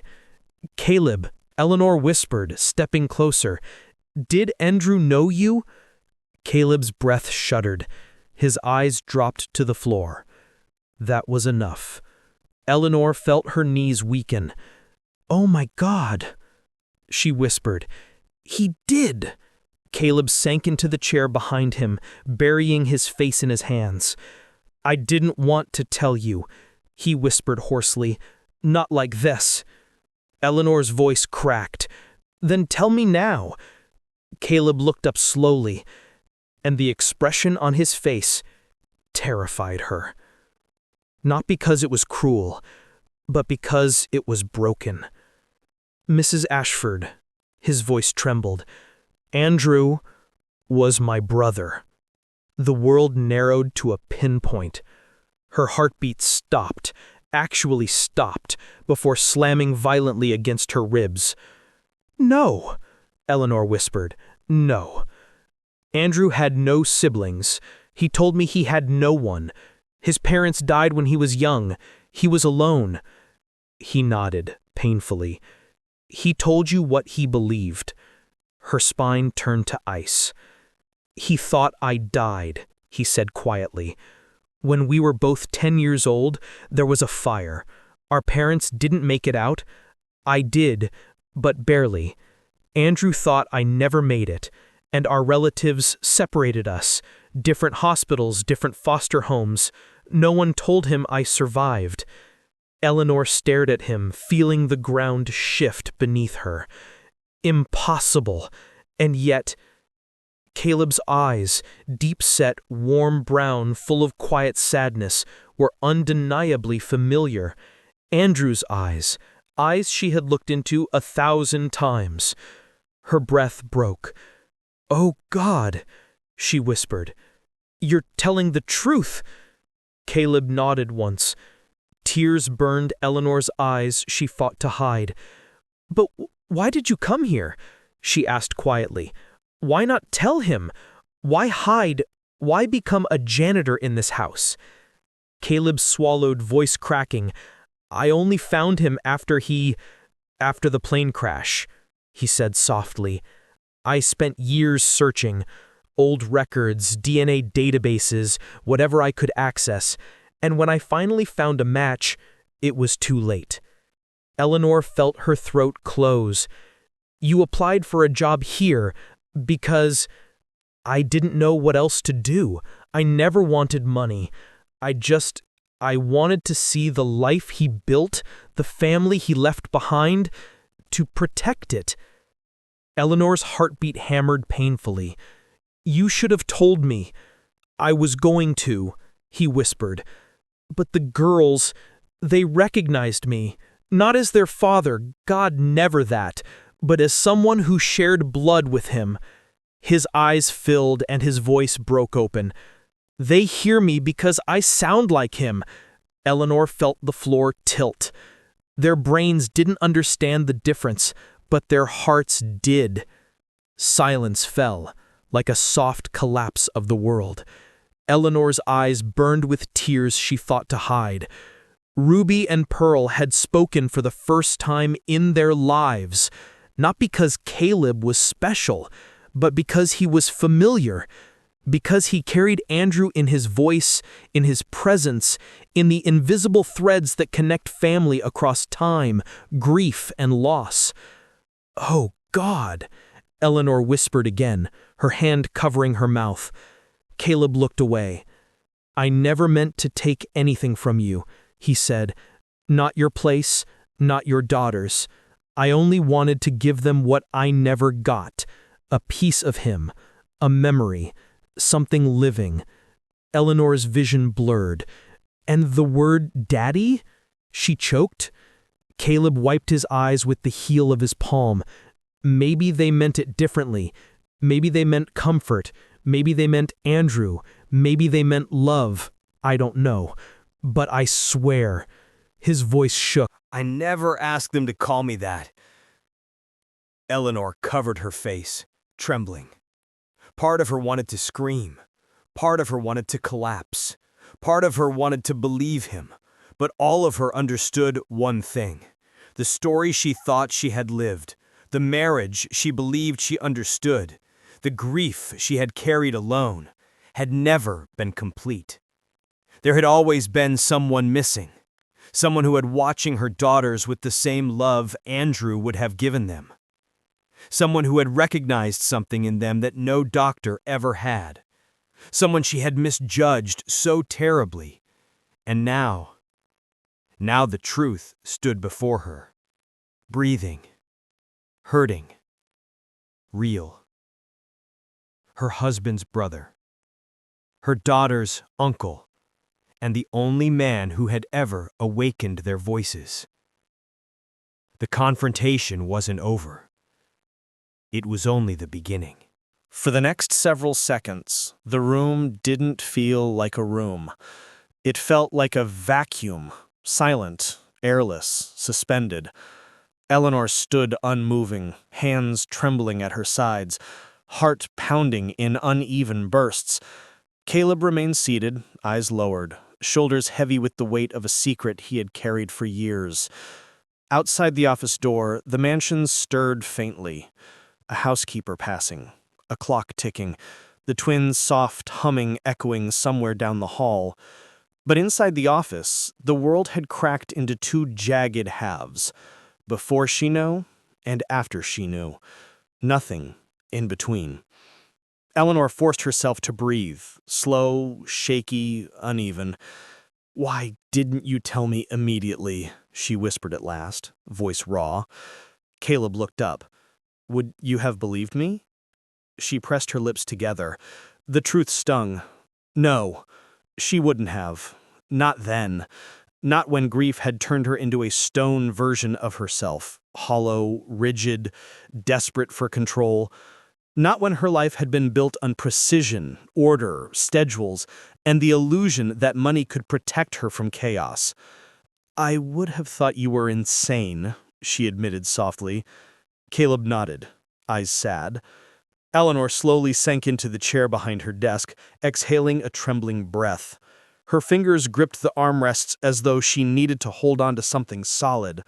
"Caleb," Eleanor whispered, stepping closer, "did Andrew know you?" Caleb's breath shuddered. His eyes dropped to the floor. That was enough. Eleanor felt her knees weaken. "Oh my God," she whispered. "He did." Caleb sank into the chair behind him, burying his face in his hands. "I didn't want to tell you," he whispered hoarsely. "Not like this." Eleanor's voice cracked. "Then tell me now." Caleb looked up slowly, and the expression on his face terrified her. Not because it was cruel, but because it was broken. "Mrs. Ashford," his voice trembled, "Andrew was my brother." The world narrowed to a pinpoint. Her heartbeat stopped, actually stopped, before slamming violently against her ribs. "No," Eleanor whispered, "no. Andrew had no siblings. He told me he had no one. His parents died when he was young. He was alone." He nodded, painfully. "He told you what he believed." Her spine turned to ice. "He thought I died," he said quietly. "When we were both 10 years old, there was a fire. Our parents didn't make it out. I did, but barely. Andrew thought I never made it, and our relatives separated us. Different hospitals, different foster homes. No one told him I survived." Eleanor stared at him, feeling the ground shift beneath her. Impossible. And yet, Caleb's eyes, deep-set, warm brown, full of quiet sadness, were undeniably familiar. Andrew's eyes, eyes she had looked into 1,000 times. Her breath broke. "Oh God," she whispered. "You're telling the truth." Caleb nodded once. Tears burned Eleanor's eyes she fought to hide. "But why did you come here?" she asked quietly. "Why not tell him? Why hide? Why become a janitor in this house?" Caleb swallowed, voice cracking. "I only found him after the plane crash," he said softly. "I spent years searching. Old records, DNA databases, whatever I could access. And when I finally found a match, it was too late." Eleanor felt her throat close. "You applied for a job here because..." I didn't know what else to do. I never wanted money. I wanted to see the life he built, the family he left behind, to protect it. Eleanor's heartbeat hammered painfully. You should have told me. I was going to, he whispered. But the girls, they recognized me. Not as their father, God, never that, but as someone who shared blood with him. His eyes filled and his voice broke open. They hear me because I sound like him. Eleanor felt the floor tilt. Their brains didn't understand the difference, but their hearts did. Silence fell, like a soft collapse of the world. Eleanor's eyes burned with tears she fought to hide. Ruby and Pearl had spoken for the first time in their lives, not because Caleb was special, but because he was familiar, because he carried Andrew in his voice, in his presence, in the invisible threads that connect family across time, grief, and loss. Oh, God, Eleanor whispered again, her hand covering her mouth. Caleb looked away. I never meant to take anything from you, he said. Not your place, not your daughters. I only wanted to give them what I never got, a piece of him, a memory, something living. Eleanor's vision blurred. And the word daddy? She choked. Caleb wiped his eyes with the heel of his palm. Maybe they meant it differently. Maybe they meant comfort. Maybe they meant Andrew. Maybe they meant love. I don't know. But I swear. His voice shook. I never asked them to call me that. Eleanor covered her face, trembling. Part of her wanted to scream. Part of her wanted to collapse. Part of her wanted to believe him. But all of her understood one thing. The story she thought she had lived. The marriage she believed she understood. The grief she had carried alone had never been complete. There had always been someone missing. Someone who had watching her daughters with the same love Andrew would have given them. Someone who had recognized something in them that no doctor ever had. Someone she had misjudged so terribly. And now the truth stood before her. Breathing. Hurting. Real. Her husband's brother. Her daughter's uncle. And the only man who had ever awakened their voices. The confrontation wasn't over. It was only the beginning. For the next several seconds, the room didn't feel like a room. It felt like a vacuum, silent, airless, suspended. Eleanor stood unmoving, hands trembling at her sides, heart pounding in uneven bursts. Caleb remained seated, eyes lowered, shoulders heavy with the weight of a secret he had carried for years. Outside the office door, the mansion stirred faintly. A housekeeper passing, a clock ticking, the twins' soft humming echoing somewhere down the hall. But inside the office, the world had cracked into two jagged halves. Before she knew, and after she knew. Nothing in between. Eleanor forced herself to breathe, slow, shaky, uneven. "Why didn't you tell me immediately?" she whispered at last, voice raw. Caleb looked up. "Would you have believed me?" She pressed her lips together. The truth stung. No, she wouldn't have. Not then. Not when grief had turned her into a stone version of herself, hollow, rigid, desperate for control. Not when her life had been built on precision, order, schedules, and the illusion that money could protect her from chaos. "I would have thought you were insane," she admitted softly. Caleb nodded, eyes sad. Eleanor slowly sank into the chair behind her desk, exhaling a trembling breath. Her fingers gripped the armrests as though she needed to hold on to something solid.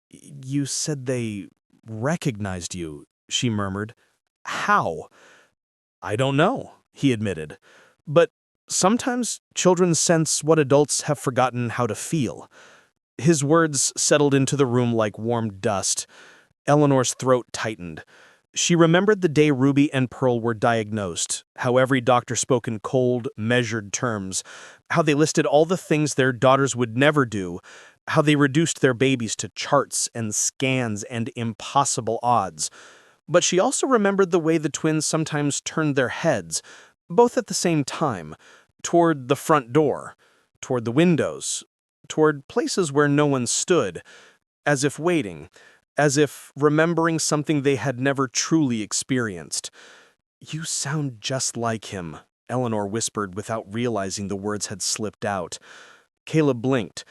"You said they recognized you," she murmured. "How?" "I don't know," he admitted. "But sometimes children sense what adults have forgotten how to feel." His words settled into the room like warm dust. Eleanor's throat tightened. She remembered the day Ruby and Pearl were diagnosed, how every doctor spoke in cold, measured terms, how they listed all the things their daughters would never do, how they reduced their babies to charts and scans and impossible odds. But she also remembered the way the twins sometimes turned their heads, both at the same time, toward the front door, toward the windows, toward places where no one stood, as if waiting, as if remembering something they had never truly experienced. "You sound just like him," Eleanor whispered without realizing the words had slipped out. Caleb blinked.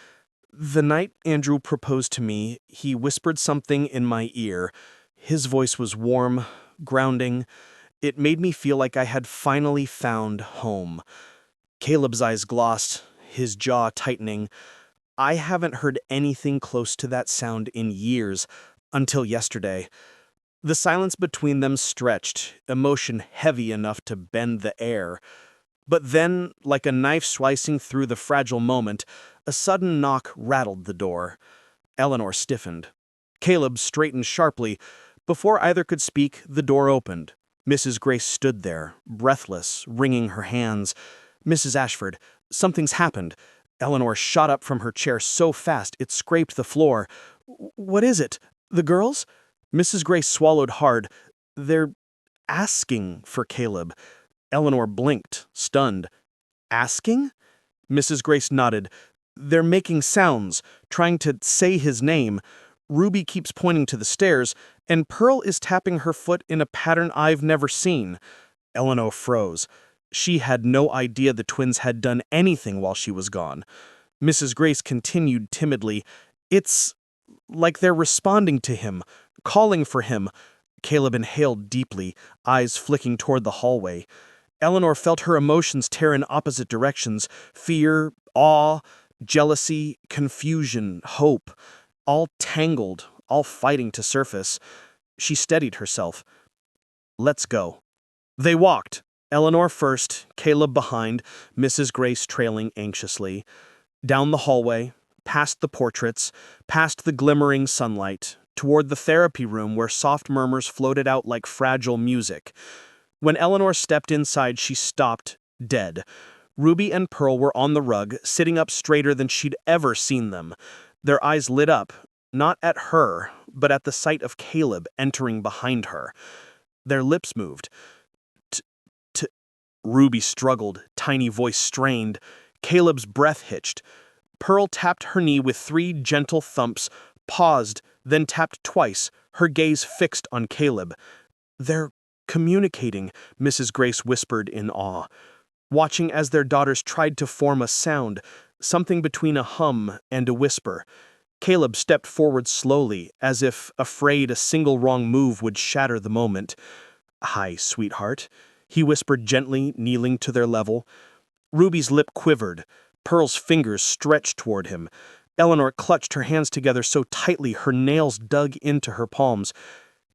"The night Andrew proposed to me, he whispered something in my ear. His voice was warm, grounding. It made me feel like I had finally found home." Caleb's eyes glossed, his jaw tightening. "I haven't heard anything close to that sound in years, until yesterday." The silence between them stretched, emotion heavy enough to bend the air. But then, like a knife slicing through the fragile moment, a sudden knock rattled the door. Eleanor stiffened. Caleb straightened sharply. Before either could speak, the door opened. Mrs. Grace stood there, breathless, wringing her hands. "Mrs. Ashford, something's happened." Eleanor shot up from her chair so fast it scraped the floor. "What is it? The girls?" Mrs. Grace swallowed hard. "They're asking for Caleb." Eleanor blinked, stunned. "Asking?" Mrs. Grace nodded. "They're making sounds, trying to say his name. Ruby keeps pointing to the stairs, and Pearl is tapping her foot in a pattern I've never seen." Eleanor froze. She had no idea the twins had done anything while she was gone. Mrs. Grace continued timidly, "It's like they're responding to him, calling for him." Caleb inhaled deeply, eyes flicking toward the hallway. Eleanor felt her emotions tear in opposite directions: fear, awe, jealousy, confusion, hope, all tangled, all fighting to surface. She steadied herself. "Let's go." They walked, Eleanor first, Caleb behind, Mrs. Grace trailing anxiously. Down the hallway, past the portraits, past the glimmering sunlight, toward the therapy room where soft murmurs floated out like fragile music. When Eleanor stepped inside, she stopped, dead. Ruby and Pearl were on the rug, sitting up straighter than she'd ever seen them. Their eyes lit up, not at her, but at the sight of Caleb entering behind her. Their lips moved. Ruby struggled, tiny voice strained. Caleb's breath hitched. Pearl tapped her knee with 3 gentle thumps, paused, then tapped twice, her gaze fixed on Caleb. "They're communicating," Mrs. Grace whispered in awe, watching as their daughters tried to form a sound, something between a hum and a whisper. Caleb stepped forward slowly, as if afraid a single wrong move would shatter the moment. "Hi, sweetheart," he whispered gently, kneeling to their level. Ruby's lip quivered. Pearl's fingers stretched toward him. Eleanor clutched her hands together so tightly her nails dug into her palms.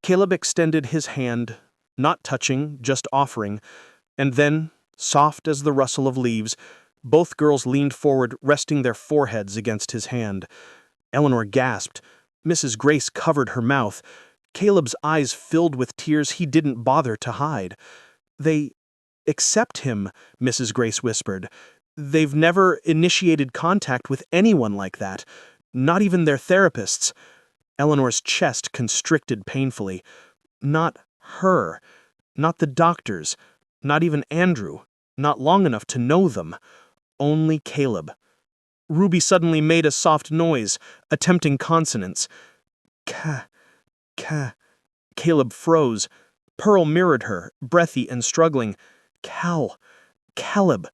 Caleb extended his hand, not touching, just offering, and then, soft as the rustle of leaves, both girls leaned forward, resting their foreheads against his hand. Eleanor gasped. Mrs. Grace covered her mouth. Caleb's eyes filled with tears he didn't bother to hide. "They accept him," Mrs. Grace whispered. "They've never initiated contact with anyone like that, not even their therapists." Eleanor's chest constricted painfully. Not her, not the doctors, not even Andrew, not long enough to know them. Only Caleb. Ruby suddenly made a soft noise, attempting consonants. "Ka, ka." Caleb froze. Pearl mirrored her, breathy and struggling. Caleb."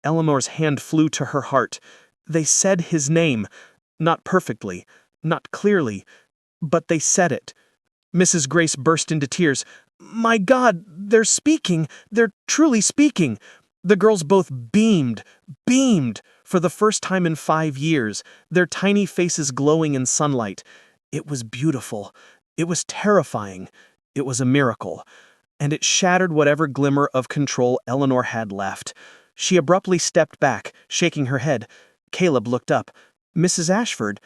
Eleanor's hand flew to her heart. They said his name. Not perfectly, not clearly, but they said it. Mrs. Grace burst into tears. "My God, they're speaking. They're truly speaking." The girls both beamed, for the first time in 5 years, their tiny faces glowing in sunlight. It was beautiful. It was terrifying. It was a miracle. And it shattered whatever glimmer of control Eleanor had left. She abruptly stepped back, shaking her head. Caleb looked up. "Mrs. Ashford."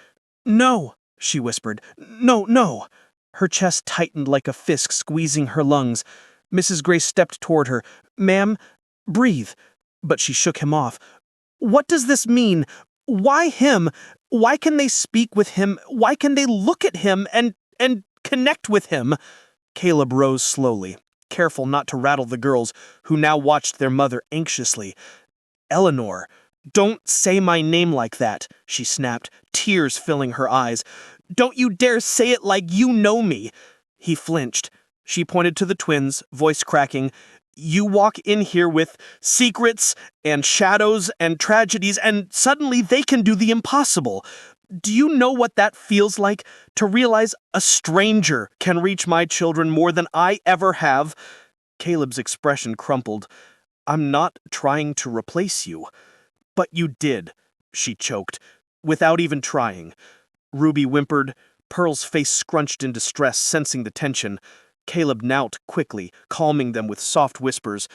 "No," she whispered. "No." Her chest tightened like a fist squeezing her lungs. Mrs. Gray stepped toward her. "Ma'am, breathe." But she shook him off. "What does this mean? Why him? Why can they speak with him? Why can they look at him and connect with him?" Caleb rose slowly, careful not to rattle the girls, who now watched their mother anxiously. "Eleanor, don't say my name like that," she snapped, tears filling her eyes. "Don't you dare say it like you know me." He flinched. She pointed to the twins, voice cracking. "You walk in here with secrets and shadows and tragedies, and suddenly they can do the impossible. Do you know what that feels like? To realize a stranger can reach my children more than I ever have?" Caleb's expression crumpled. "I'm not trying to replace you." "But you did," she choked, without even trying. Ruby whimpered, Pearl's face scrunched in distress, sensing the tension. Caleb knelt quickly, calming them with soft whispers.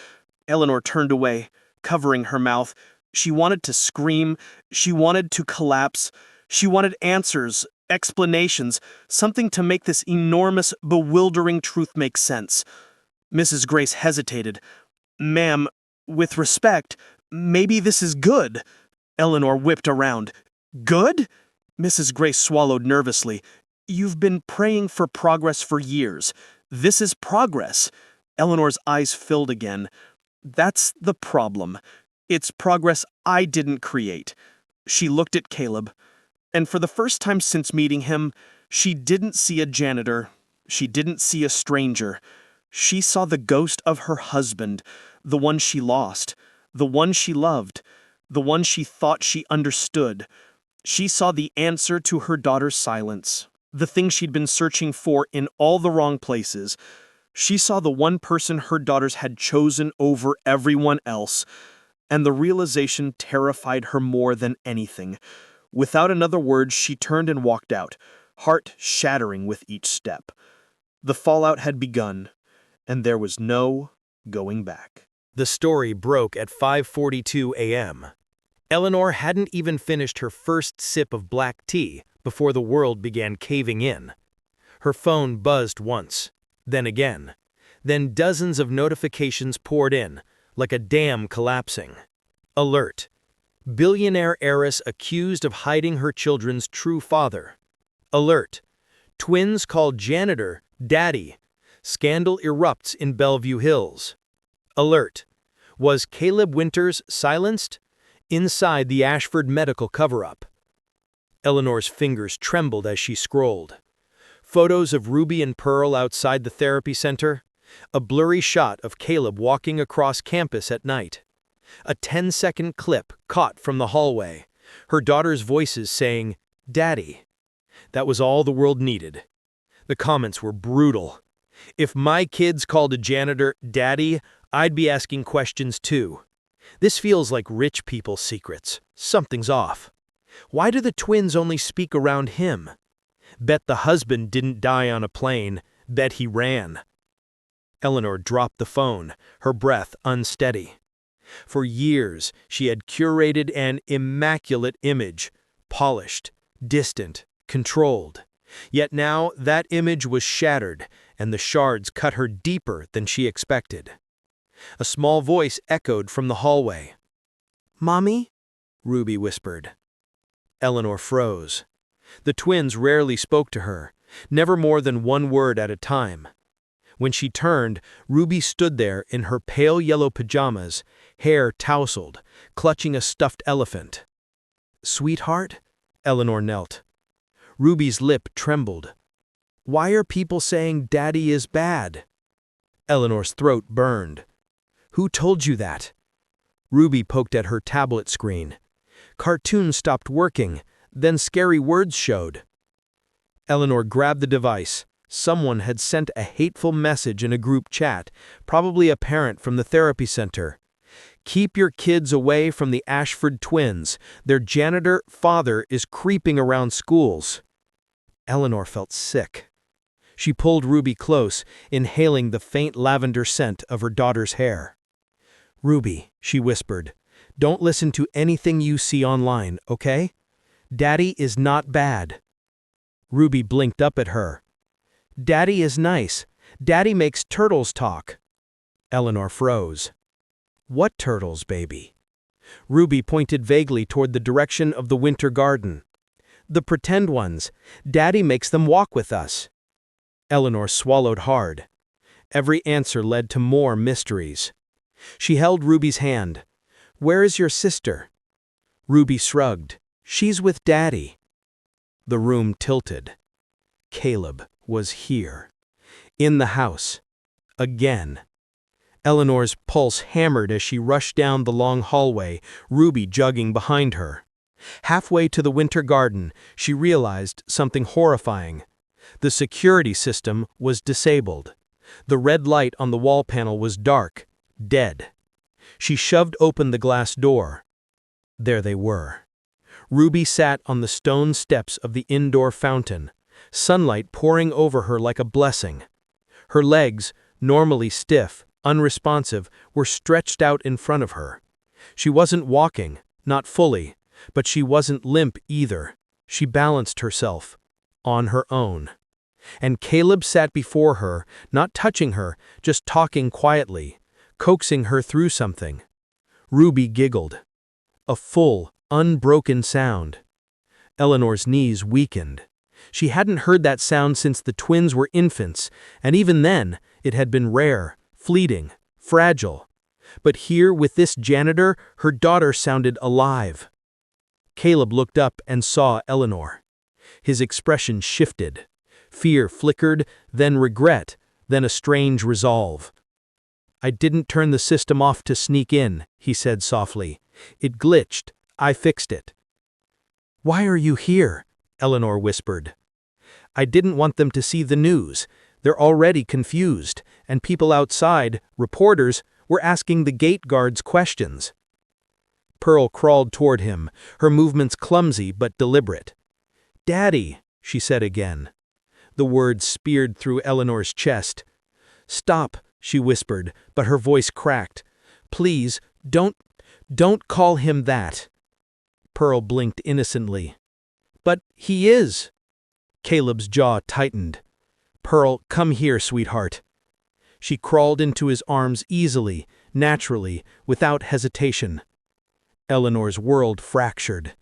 Eleanor turned away, covering her mouth. She wanted to scream. She wanted to collapse. She wanted answers, explanations, something to make this enormous, bewildering truth make sense. Mrs. Grace hesitated. "Ma'am, with respect, maybe this is good." Eleanor whipped around. "Good?" Mrs. Grace swallowed nervously. "You've been praying for progress for years. This is progress." Eleanor's eyes filled again. "That's the problem. It's progress I didn't create." She looked at Caleb, and for the first time since meeting him, she didn't see a janitor. She didn't see a stranger. She saw the ghost of her husband, the one she lost, the one she loved, the one she thought she understood. She saw the answer to her daughter's silence, the thing she'd been searching for in all the wrong places. She saw the one person her daughters had chosen over everyone else, and the realization terrified her more than anything. Without another word, she turned and walked out, heart shattering with each step. The fallout had begun, and there was no going back. The story broke at 5:42 a.m. Eleanor hadn't even finished her first sip of black tea before the world began caving in. Her phone buzzed once, then again. Then dozens of notifications poured in, like a dam collapsing. Alert. Billionaire heiress accused of hiding her children's true father. Alert. Twins called Janitor Daddy. Scandal erupts in Bellevue Hills. Alert. Was Caleb Winters silenced? Inside the Ashford medical cover-up. Eleanor's fingers trembled as she scrolled. Photos of Ruby and Pearl outside the therapy center. A blurry shot of Caleb walking across campus at night. A 10-second clip caught from the hallway. Her daughter's voices saying, "Daddy." That was all the world needed. The comments were brutal. "If my kids called a janitor Daddy, I'd be asking questions too. This feels like rich people's secrets. Something's off. Why do the twins only speak around him? Bet the husband didn't die on a plane. Bet he ran." Eleanor dropped the phone, her breath unsteady. For years, she had curated an immaculate image, polished, distant, controlled. Yet now that image was shattered, and the shards cut her deeper than she expected. A small voice echoed from the hallway. "Mommy?" Ruby whispered. Eleanor froze. The twins rarely spoke to her, never more than one word at a time. When she turned, Ruby stood there in her pale yellow pajamas, hair tousled, clutching a stuffed elephant. "Sweetheart?" Eleanor knelt. Ruby's lip trembled. "Why are people saying Daddy is bad?" Eleanor's throat burned. "Who told you that?" Ruby poked at her tablet screen. Cartoons stopped working, then scary words showed. Eleanor grabbed the device. Someone had sent a hateful message in a group chat, probably a parent from the therapy center. "Keep your kids away from the Ashford twins. Their janitor father is creeping around schools." Eleanor felt sick. She pulled Ruby close, inhaling the faint lavender scent of her daughter's hair. "Ruby," she whispered, "don't listen to anything you see online, okay? Daddy is not bad." Ruby blinked up at her. Daddy is nice. Daddy makes turtles talk. Eleanor froze. What turtles, baby? Ruby pointed vaguely toward the direction of the winter garden. The pretend ones. Daddy makes them walk with us. Eleanor swallowed hard. Every answer led to more mysteries. She held Ruby's hand. Where is your sister? Ruby shrugged. She's with Daddy. The room tilted. Caleb was here. In the house. Again. Eleanor's pulse hammered as she rushed down the long hallway, Ruby jogging behind her. Halfway to the winter garden, she realized something horrifying. The security system was disabled. The red light on the wall panel was dark, dead. She shoved open the glass door. There they were. Ruby sat on the stone steps of the indoor fountain, sunlight pouring over her like a blessing. Her legs, normally stiff, unresponsive, were stretched out in front of her. She wasn't walking, not fully, but she wasn't limp either. She balanced herself, on her own. And Caleb sat before her, not touching her, just talking quietly, coaxing her through something. Ruby giggled. A full, unbroken sound. Eleanor's knees weakened. She hadn't heard that sound since the twins were infants, and even then, it had been rare, fleeting, fragile. But here, with this janitor, her daughter sounded alive. Caleb looked up and saw Eleanor. His expression shifted. Fear flickered, then regret, then a strange resolve. "I didn't turn the system off to sneak in," he said softly. "It glitched. I fixed it." "Why are you here?" Eleanor whispered. "I didn't want them to see the news. They're already confused, and people outside, reporters, were asking the gate guards questions." Pearl crawled toward him, her movements clumsy but deliberate. "Daddy," she said again. The words speared through Eleanor's chest. "Stop," she whispered, but her voice cracked. "Please, don't call him that." Pearl blinked innocently. "But he is." Caleb's jaw tightened. "Pearl, come here, sweetheart." She crawled into his arms easily, naturally, without hesitation. Eleanor's world fractured.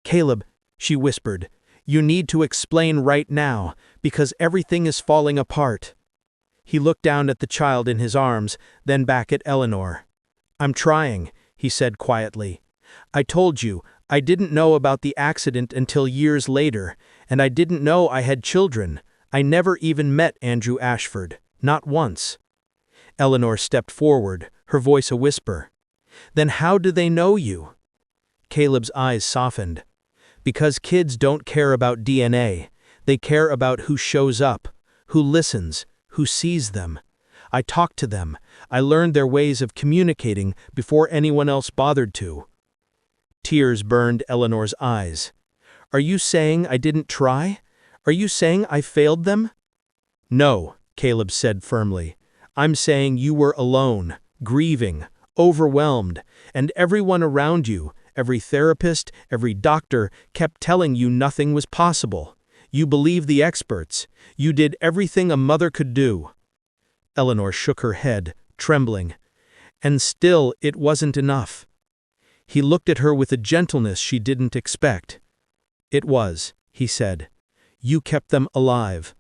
"Caleb," she whispered, "you need to explain right now, because everything is falling apart." He looked down at the child in his arms, then back at Eleanor. "I'm trying," he said quietly. "I told you, I didn't know about the accident until years later, and I didn't know I had children. I never even met Andrew Ashford, not once." Eleanor stepped forward, her voice a whisper. "Then how do they know you?" Caleb's eyes softened. "Because kids don't care about DNA. They care about who shows up, who listens, who sees them. I talked to them. I learned their ways of communicating before anyone else bothered to." Tears burned Eleanor's eyes. "Are you saying I didn't try? Are you saying I failed them?" "No," Caleb said firmly. "I'm saying you were alone, grieving, overwhelmed, and everyone around you, every therapist, every doctor, kept telling you nothing was possible. You believed the experts. You did everything a mother could do." Eleanor shook her head, trembling. "And still it wasn't enough." He looked at her with a gentleness she didn't expect. "It was," he said. "You kept them alive.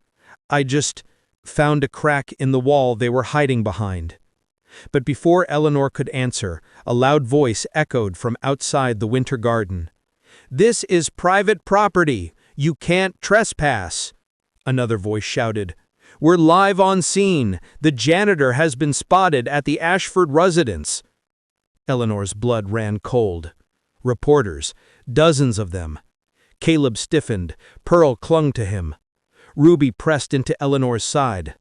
I just found a crack in the wall they were hiding behind." But before Eleanor could answer, a loud voice echoed from outside the winter garden. "This is private property. You can't trespass." Another voice shouted. "We're live on scene. The janitor has been spotted at the Ashford residence." Eleanor's blood ran cold. Reporters, dozens of them. Caleb stiffened. Pearl clung to him. Ruby pressed into Eleanor's side.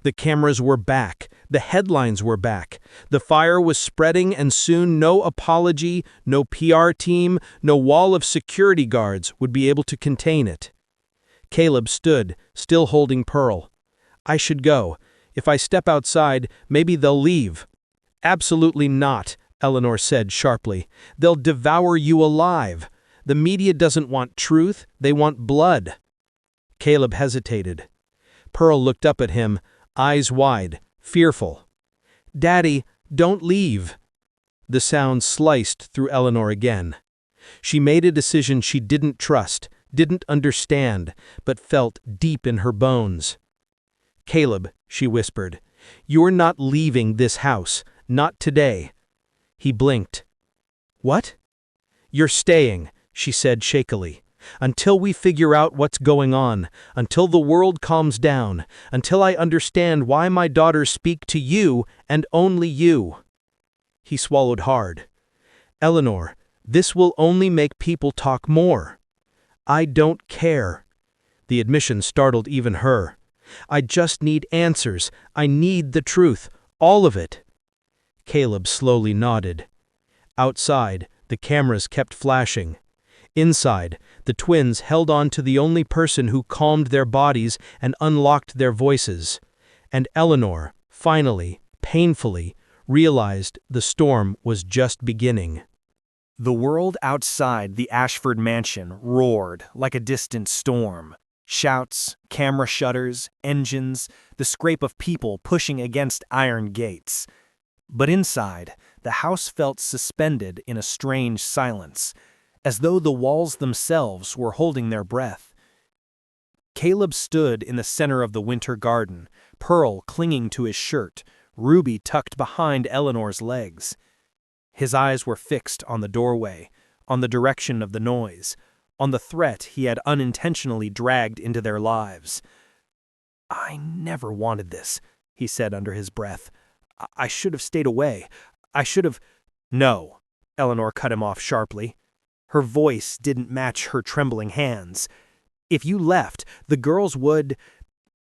The cameras were back. The headlines were back. The fire was spreading, and soon no apology, no PR team, no wall of security guards would be able to contain it. Caleb stood, still holding Pearl. "I should go. If I step outside, maybe they'll leave." "Absolutely not," Eleanor said sharply. "They'll devour you alive. The media doesn't want truth, they want blood." Caleb hesitated. Pearl looked up at him, eyes wide, fearful. "Daddy, don't leave." The sound sliced through Eleanor again. She made a decision she didn't trust, didn't understand, but felt deep in her bones. "Caleb," she whispered, "you're not leaving this house, not today." He blinked. "What?" "You're staying," she said shakily, "until we figure out what's going on, until the world calms down, until I understand why my daughters speak to you and only you." He swallowed hard. "Eleanor, this will only make people talk more." "I don't care." The admission startled even her. "I just need answers. I need the truth. All of it." Caleb slowly nodded. Outside, the cameras kept flashing. Inside, the twins held on to the only person who calmed their bodies and unlocked their voices. And Eleanor, finally, painfully, realized the storm was just beginning. The world outside the Ashford mansion roared like a distant storm. Shouts, camera shutters, engines, the scrape of people pushing against iron gates. But inside, the house felt suspended in a strange silence, as though the walls themselves were holding their breath. Caleb stood in the center of the winter garden, Pearl clinging to his shirt, Ruby tucked behind Eleanor's legs. His eyes were fixed on the doorway, on the direction of the noise, on the threat he had unintentionally dragged into their lives. "I never wanted this," he said under his breath. "I should have stayed away. I should have—" "No," Eleanor cut him off sharply. Her voice didn't match her trembling hands. "If you left, the girls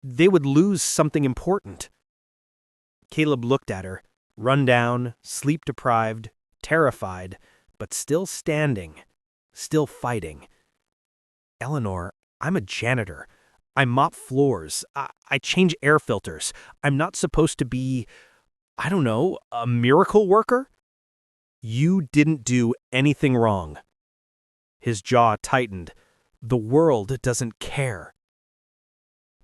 they would lose something important." Caleb looked at her, run down, sleep-deprived, terrified, but still standing, still fighting. "Eleanor, I'm a janitor. I mop floors. I change air filters. I'm not supposed to be, I don't know, a miracle worker?" "You didn't do anything wrong." His jaw tightened. "The world doesn't care."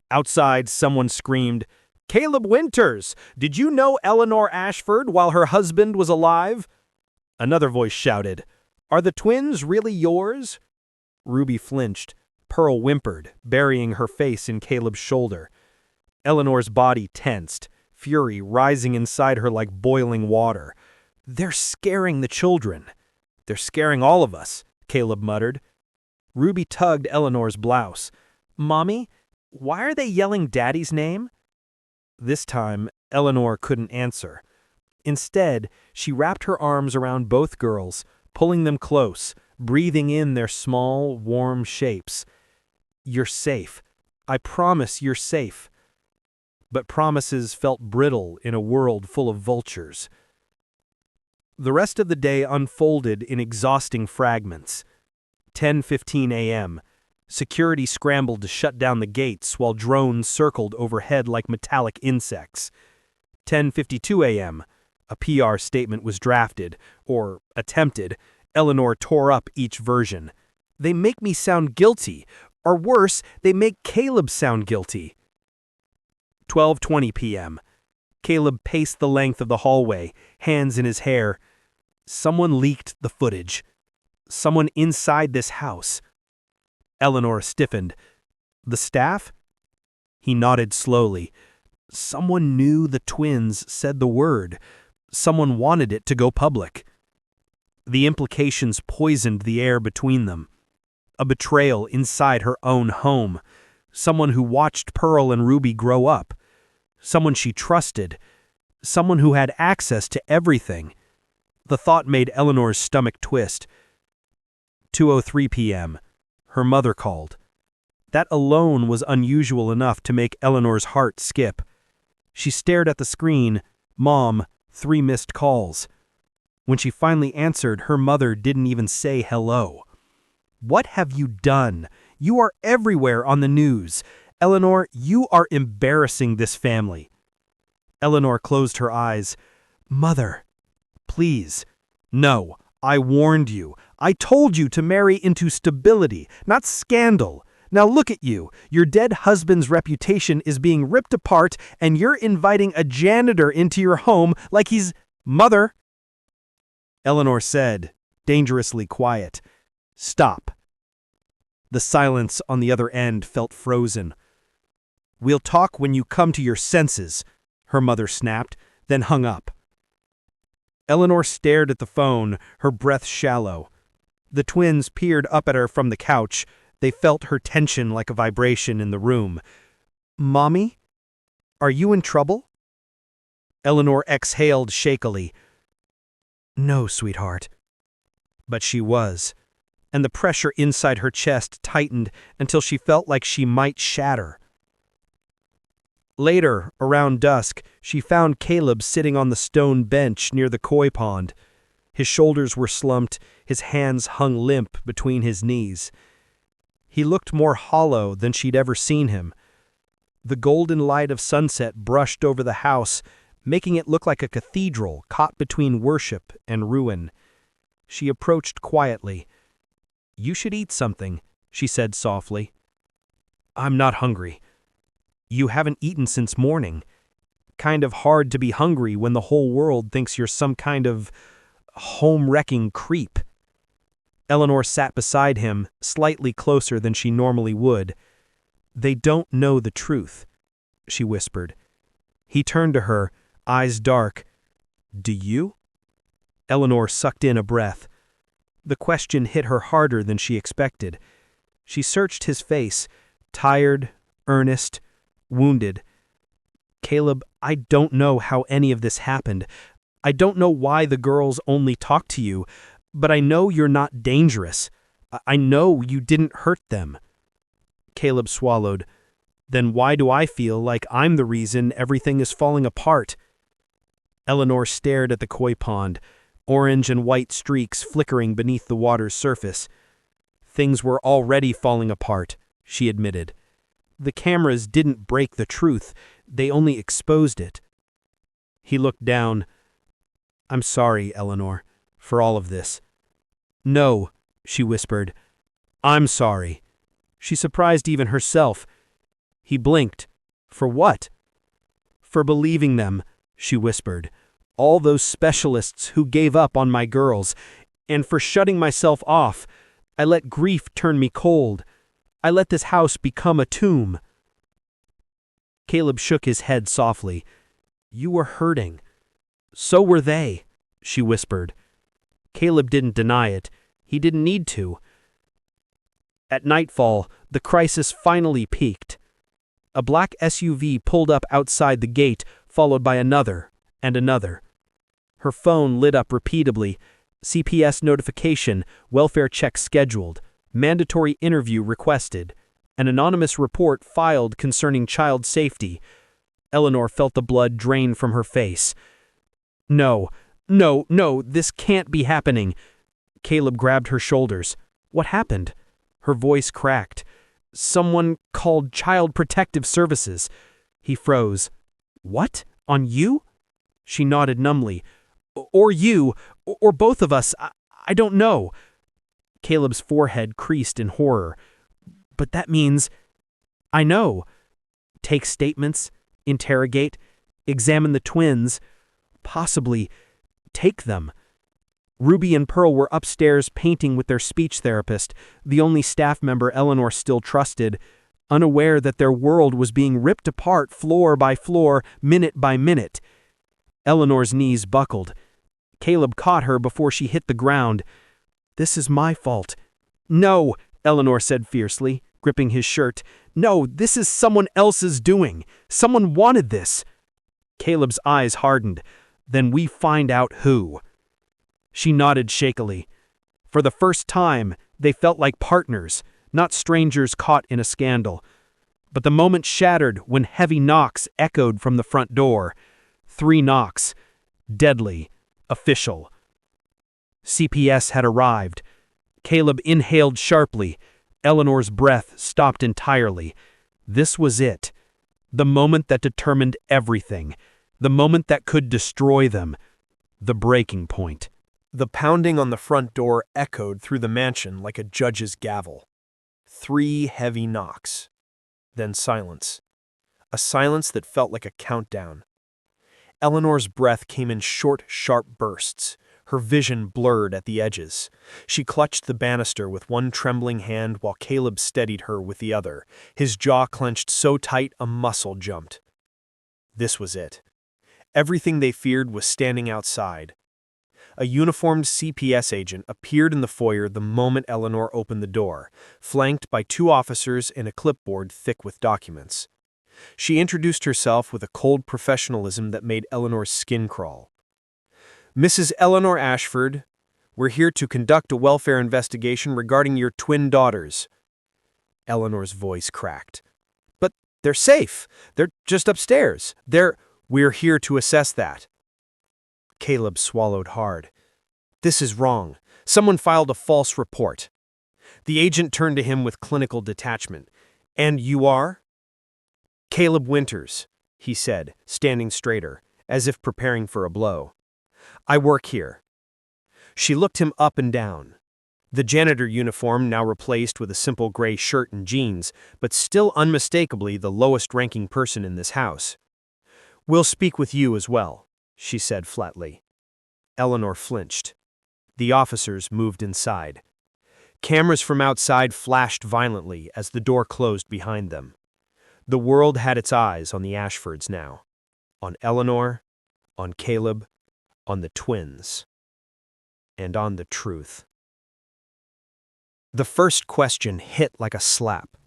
Outside, someone screamed, "Caleb Winters! Did you know Eleanor Ashford while her husband was alive?" Another voice shouted, "Are the twins really yours?" Ruby flinched. Pearl whimpered, burying her face in Caleb's shoulder. Eleanor's body tensed, fury rising inside her like boiling water. "They're scaring the children. They're scaring all of us," Caleb muttered. Ruby tugged Eleanor's blouse. "Mommy, why are they yelling Daddy's name?" This time, Eleanor couldn't answer. Instead, she wrapped her arms around both girls, pulling them close, breathing in their small, warm shapes. "You're safe. I promise you're safe." But promises felt brittle in a world full of vultures. The rest of the day unfolded in exhausting fragments. 10:15 a.m. Security scrambled to shut down the gates while drones circled overhead like metallic insects. 10:52 a.m. A PR statement was drafted, or attempted. Eleanor tore up each version. "They make me sound guilty. Or worse, they make Caleb sound guilty." 12:20 p.m. Caleb paced the length of the hallway, hands in his hair. Someone leaked the footage. Someone inside this house. Eleanor stiffened. "The staff?" He nodded slowly. Someone knew the twins said the word. Someone wanted it to go public. The implications poisoned the air between them. A betrayal inside her own home. Someone who watched Pearl and Ruby grow up. Someone she trusted. Someone who had access to everything. The thought made Eleanor's stomach twist. 2:03 p.m. Her mother called. That alone was unusual enough to make Eleanor's heart skip. She stared at the screen. Mom, 3 missed calls. When she finally answered, her mother didn't even say hello. "What have you done? You are everywhere on the news. Eleanor, you are embarrassing this family." Eleanor closed her eyes. "Mother, please." "No, I warned you. I told you to marry into stability, not scandal. Now look at you. Your dead husband's reputation is being ripped apart, and you're inviting a janitor into your home like he's Mother. Eleanor said, dangerously quiet, "Stop." The silence on the other end felt frozen. "We'll talk when you come to your senses," her mother snapped, then hung up. Eleanor stared at the phone, her breath shallow. The twins peered up at her from the couch. They felt her tension like a vibration in the room. "Mommy? Are you in trouble?" Eleanor exhaled shakily. "No, sweetheart." But she was, and the pressure inside her chest tightened until she felt like she might shatter. Later, around dusk, she found Caleb sitting on the stone bench near the koi pond. His shoulders were slumped, his hands hung limp between his knees. He looked more hollow than she'd ever seen him. The golden light of sunset brushed over the house, making it look like a cathedral caught between worship and ruin. She approached quietly. "You should eat something," she said softly. "I'm not hungry." "You haven't eaten since morning. Kind of hard to be hungry when the whole world thinks you're some kind of home-wrecking creep." Eleanor sat beside him, slightly closer than she normally would. "They don't know the truth," she whispered. He turned to her, eyes dark. "Do you?" Eleanor sucked in a breath. The question hit her harder than she expected. She searched his face, tired, earnest, wounded. "Caleb, I don't know how any of this happened. I don't know why the girls only talk to you, but I know you're not dangerous. I know you didn't hurt them." Caleb swallowed. "Then why do I feel like I'm the reason everything is falling apart?" Eleanor stared at the koi pond, orange and white streaks flickering beneath the water's surface. "Things were already falling apart," she admitted. "The cameras didn't break the truth, they only exposed it." He looked down. "I'm sorry, Eleanor, for all of this." "No," she whispered. "I'm sorry." She surprised even herself. He blinked. "For what?" "For believing them," she whispered. "All those specialists who gave up on my girls. And for shutting myself off. I let grief turn me cold. I let this house become a tomb." Caleb shook his head softly. "You were hurting." "So were they," she whispered. Caleb didn't deny it. He didn't need to. At nightfall, the crisis finally peaked. A black SUV pulled up outside the gate, followed by another and another. Her phone lit up repeatedly. CPS notification, welfare check scheduled, mandatory interview requested, an anonymous report filed concerning child safety. Eleanor felt the blood drain from her face. No, this can't be happening." Caleb grabbed her shoulders. "What happened?" Her voice cracked. "Someone called Child Protective Services." He froze. "What? On you?" She nodded numbly. "Or you, or both of us. I don't know." Caleb's forehead creased in horror. "But that means—" "I know. Take statements, interrogate, examine the twins, possibly take them." Ruby and Pearl were upstairs painting with their speech therapist, the only staff member Eleanor still trusted, unaware that their world was being ripped apart floor by floor, minute by minute. Eleanor's knees buckled. Caleb caught her before she hit the ground. "This is my fault." "No," Eleanor said fiercely, gripping his shirt. "No, this is someone else's doing. Someone wanted this." Caleb's eyes hardened. "Then we find out who." She nodded shakily. For the first time, they felt like partners, not strangers caught in a scandal. But the moment shattered when heavy knocks echoed from the front door. 3 knocks. Deadly. Official. CPS had arrived. Caleb inhaled sharply. Eleanor's breath stopped entirely. This was it. The moment that determined everything. The moment that could destroy them. The breaking point. The pounding on the front door echoed through the mansion like a judge's gavel. 3 heavy knocks. Then silence. A silence that felt like a countdown. Eleanor's breath came in short, sharp bursts, her vision blurred at the edges. She clutched the banister with one trembling hand while Caleb steadied her with the other, his jaw clenched so tight a muscle jumped. This was it. Everything they feared was standing outside. A uniformed CPS agent appeared in the foyer the moment Eleanor opened the door, flanked by 2 officers and a clipboard thick with documents. She introduced herself with a cold professionalism that made Eleanor's skin crawl. "Mrs. Eleanor Ashford, we're here to conduct a welfare investigation regarding your twin daughters." Eleanor's voice cracked. "But they're safe. They're just upstairs. We're here to assess that." Caleb swallowed hard. "This is wrong. Someone filed a false report." The agent turned to him with clinical detachment. "And you are?" "Caleb Winters," he said, standing straighter, as if preparing for a blow. "I work here." She looked him up and down. The janitor uniform now replaced with a simple gray shirt and jeans, but still unmistakably the lowest-ranking person in this house. "We'll speak with you as well," she said flatly. Eleanor flinched. The officers moved inside. Cameras from outside flashed violently as the door closed behind them. The world had its eyes on the Ashfords now. On Eleanor, on Caleb, on the twins. And on the truth. The first question hit like a slap.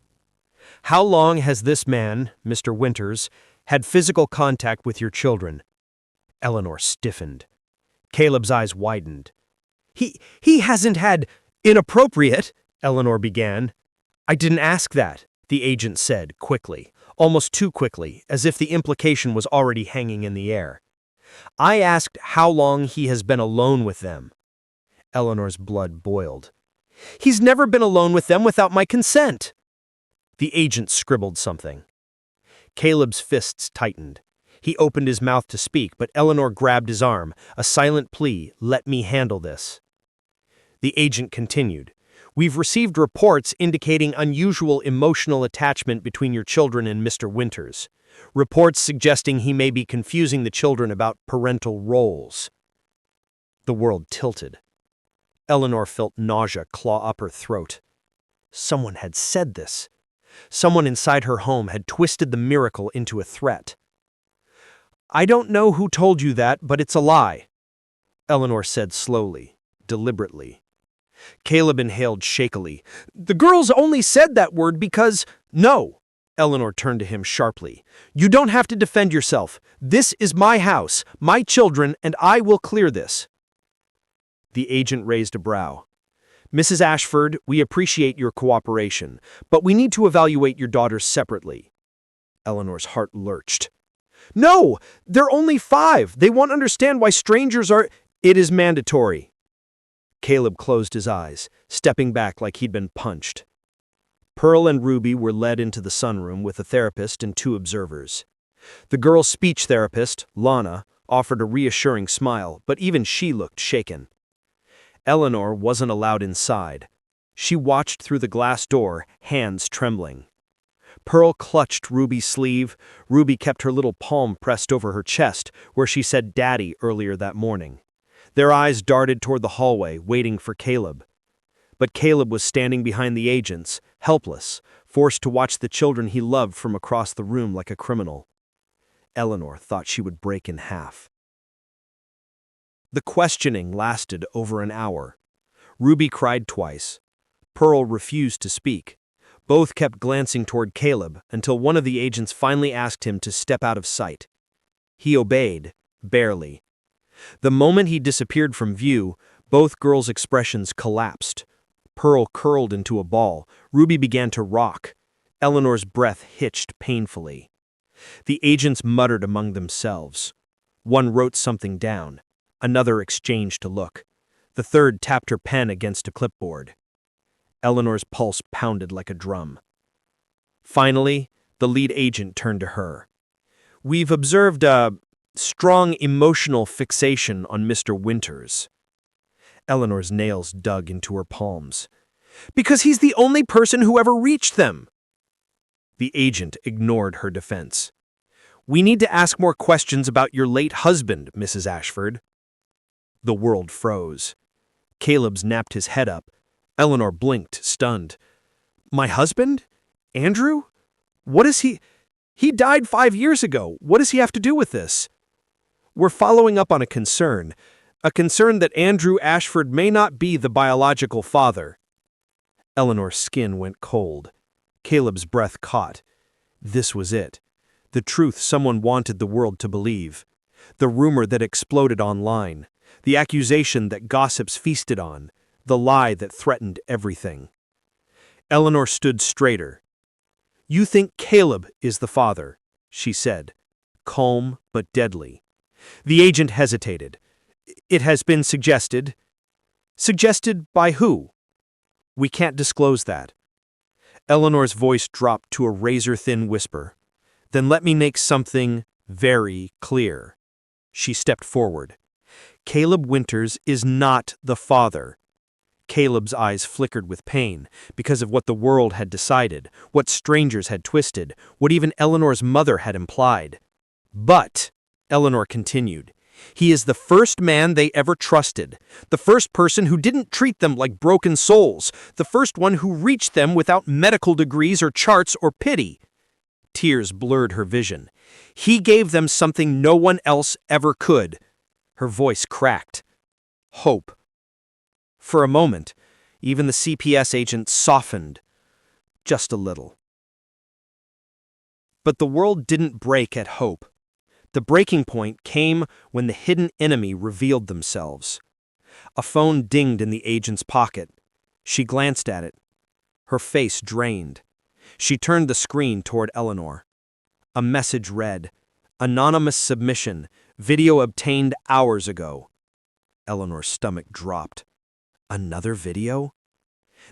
"How long has this man, Mr. Winters, had physical contact with your children?" Eleanor stiffened. Caleb's eyes widened. He hasn't had inappropriate," Eleanor began. "I didn't ask that," the agent said quickly, almost too quickly, as if the implication was already hanging in the air. "I asked how long he has been alone with them." Eleanor's blood boiled. "He's never been alone with them without my consent." The agent scribbled something. Caleb's fists tightened. He opened his mouth to speak, but Eleanor grabbed his arm, a silent plea, "Let me handle this." The agent continued. "We've received reports indicating unusual emotional attachment between your children and Mr. Winters. Reports suggesting he may be confusing the children about parental roles." The world tilted. Eleanor felt nausea claw up her throat. Someone had said this. Someone inside her home had twisted the miracle into a threat. "I don't know who told you that, but it's a lie," Eleanor said slowly, deliberately. Caleb inhaled shakily. "The girls only said that word because—" "No!" Eleanor turned to him sharply. "You don't have to defend yourself. This is my house, my children, and I will clear this." The agent raised a brow. "Mrs. Ashford, we appreciate your cooperation, but we need to evaluate your daughters separately." Eleanor's heart lurched. "No! They're only 5! They won't understand why strangers are—" "It is mandatory." Caleb closed his eyes, stepping back like he'd been punched. Pearl and Ruby were led into the sunroom with a therapist and 2 observers. The girl's speech therapist, Lana, offered a reassuring smile, but even she looked shaken. Eleanor wasn't allowed inside. She watched through the glass door, hands trembling. Pearl clutched Ruby's sleeve. Ruby kept her little palm pressed over her chest, where she said "Daddy" earlier that morning. Their eyes darted toward the hallway, waiting for Caleb. But Caleb was standing behind the agents, helpless, forced to watch the children he loved from across the room like a criminal. Eleanor thought she would break in half. The questioning lasted over an hour. Ruby cried twice. Pearl refused to speak. Both kept glancing toward Caleb until one of the agents finally asked him to step out of sight. He obeyed, barely. The moment he disappeared from view, both girls' expressions collapsed. Pearl curled into a ball. Ruby began to rock. Eleanor's breath hitched painfully. The agents muttered among themselves. One wrote something down. Another exchanged a look. The third tapped her pen against a clipboard. Eleanor's pulse pounded like a drum. Finally, the lead agent turned to her. "We've observed a strong emotional fixation on Mr. Winters." Eleanor's nails dug into her palms. Because he's the only person who ever reached them. The agent ignored her defense. We need to ask more questions about your late husband, Mrs. Ashford. The world froze. Caleb snapped his head up. Eleanor blinked, stunned. My husband? Andrew? What is he? He died 5 years ago. What does he have to do with this? We're following up on a concern that Andrew Ashford may not be the biological father. Eleanor's skin went cold. Caleb's breath caught. This was it. The truth someone wanted the world to believe. The rumor that exploded online. The accusation that gossips feasted on. The lie that threatened everything. Eleanor stood straighter. You think Caleb is the father, she said, calm but deadly. The agent hesitated. It has been suggested. Suggested by who? We can't disclose that. Eleanor's voice dropped to a razor-thin whisper. Then let me make something very clear. She stepped forward. Caleb Winters is not the father. Caleb's eyes flickered with pain because of what the world had decided, what strangers had twisted, what even Eleanor's mother had implied. But, Eleanor continued, he is the first man they ever trusted, the first person who didn't treat them like broken souls, the first one who reached them without medical degrees or charts or pity. Tears blurred her vision. He gave them something no one else ever could. Her voice cracked. Hope. For a moment, even the CPS agent softened. Just a little. But the world didn't break at hope. The breaking point came when the hidden enemy revealed themselves. A phone dinged in the agent's pocket. She glanced at it. Her face drained. She turned the screen toward Eleanor. A message read, Anonymous submission, video obtained hours ago. Eleanor's stomach dropped. Another video?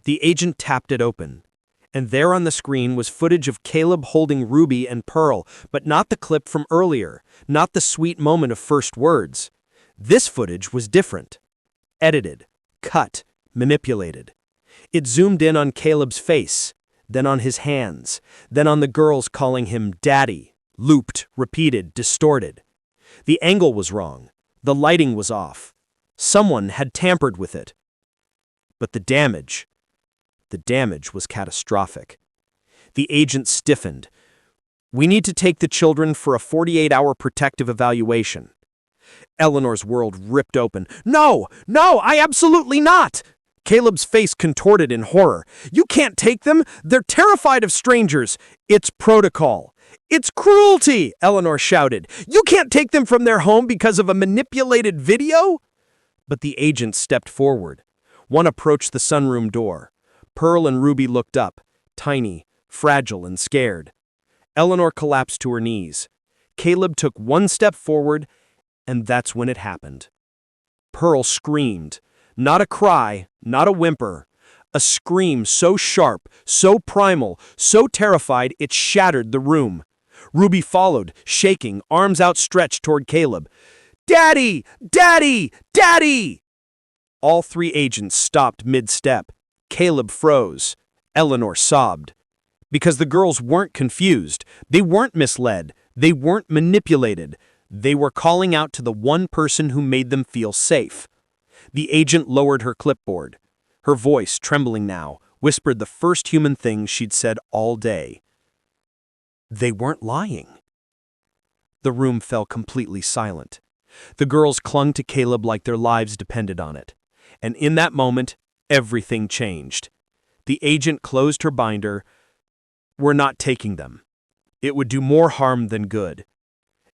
The agent tapped it open, and there on the screen was footage of Caleb holding Ruby and Pearl, but not the clip from earlier, not the sweet moment of first words. This footage was different. Edited, cut, manipulated. It zoomed in on Caleb's face, then on his hands, then on the girls calling him Daddy, looped, repeated, distorted. The angle was wrong. The lighting was off. Someone had tampered with it. But the damage was catastrophic. The agent stiffened. We need to take the children for a 48-hour protective evaluation. Eleanor's world ripped open. No, I absolutely not! Caleb's face contorted in horror. You can't take them. They're terrified of strangers. It's protocol. It's cruelty, Eleanor shouted. You can't take them from their home because of a manipulated video? But the agent stepped forward. One approached the sunroom door. Pearl and Ruby looked up, tiny, fragile, and scared. Eleanor collapsed to her knees. Caleb took one step forward, and that's when it happened. Pearl screamed. Not a cry, not a whimper. A scream so sharp, so primal, so terrified it shattered the room. Ruby followed, shaking, arms outstretched toward Caleb. Daddy! Daddy! Daddy! All three agents stopped mid-step. Caleb froze. Eleanor sobbed. Because the girls weren't confused. They weren't misled. They weren't manipulated. They were calling out to the one person who made them feel safe. The agent lowered her clipboard. Her voice, trembling now, whispered the first human thing she'd said all day. They weren't lying. The room fell completely silent. The girls clung to Caleb like their lives depended on it. And in that moment, everything changed. The agent closed her binder. We're not taking them. It would do more harm than good.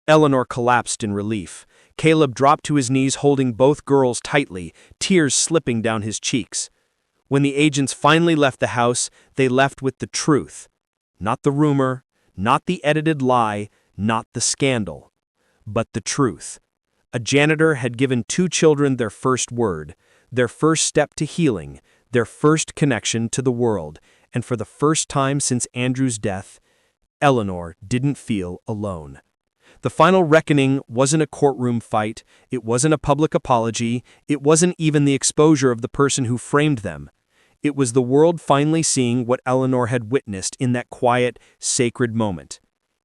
Eleanor collapsed in relief. Caleb dropped to his knees holding both girls tightly, tears slipping down his cheeks. When the agents finally left the house, they left with the truth. Not the rumor, not the edited lie, not the scandal. But the truth. A janitor had given 2 children their first word, their first step to healing, their first connection to the world, and for the first time since Andrew's death, Eleanor didn't feel alone. The final reckoning wasn't a courtroom fight, it wasn't a public apology, it wasn't even the exposure of the person who framed them. It was the world finally seeing what Eleanor had witnessed in that quiet, sacred moment.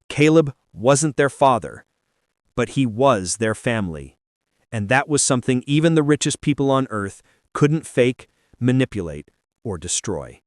Caleb wasn't their father, but he was their family. And that was something even the richest people on earth couldn't fake, manipulate, or destroy.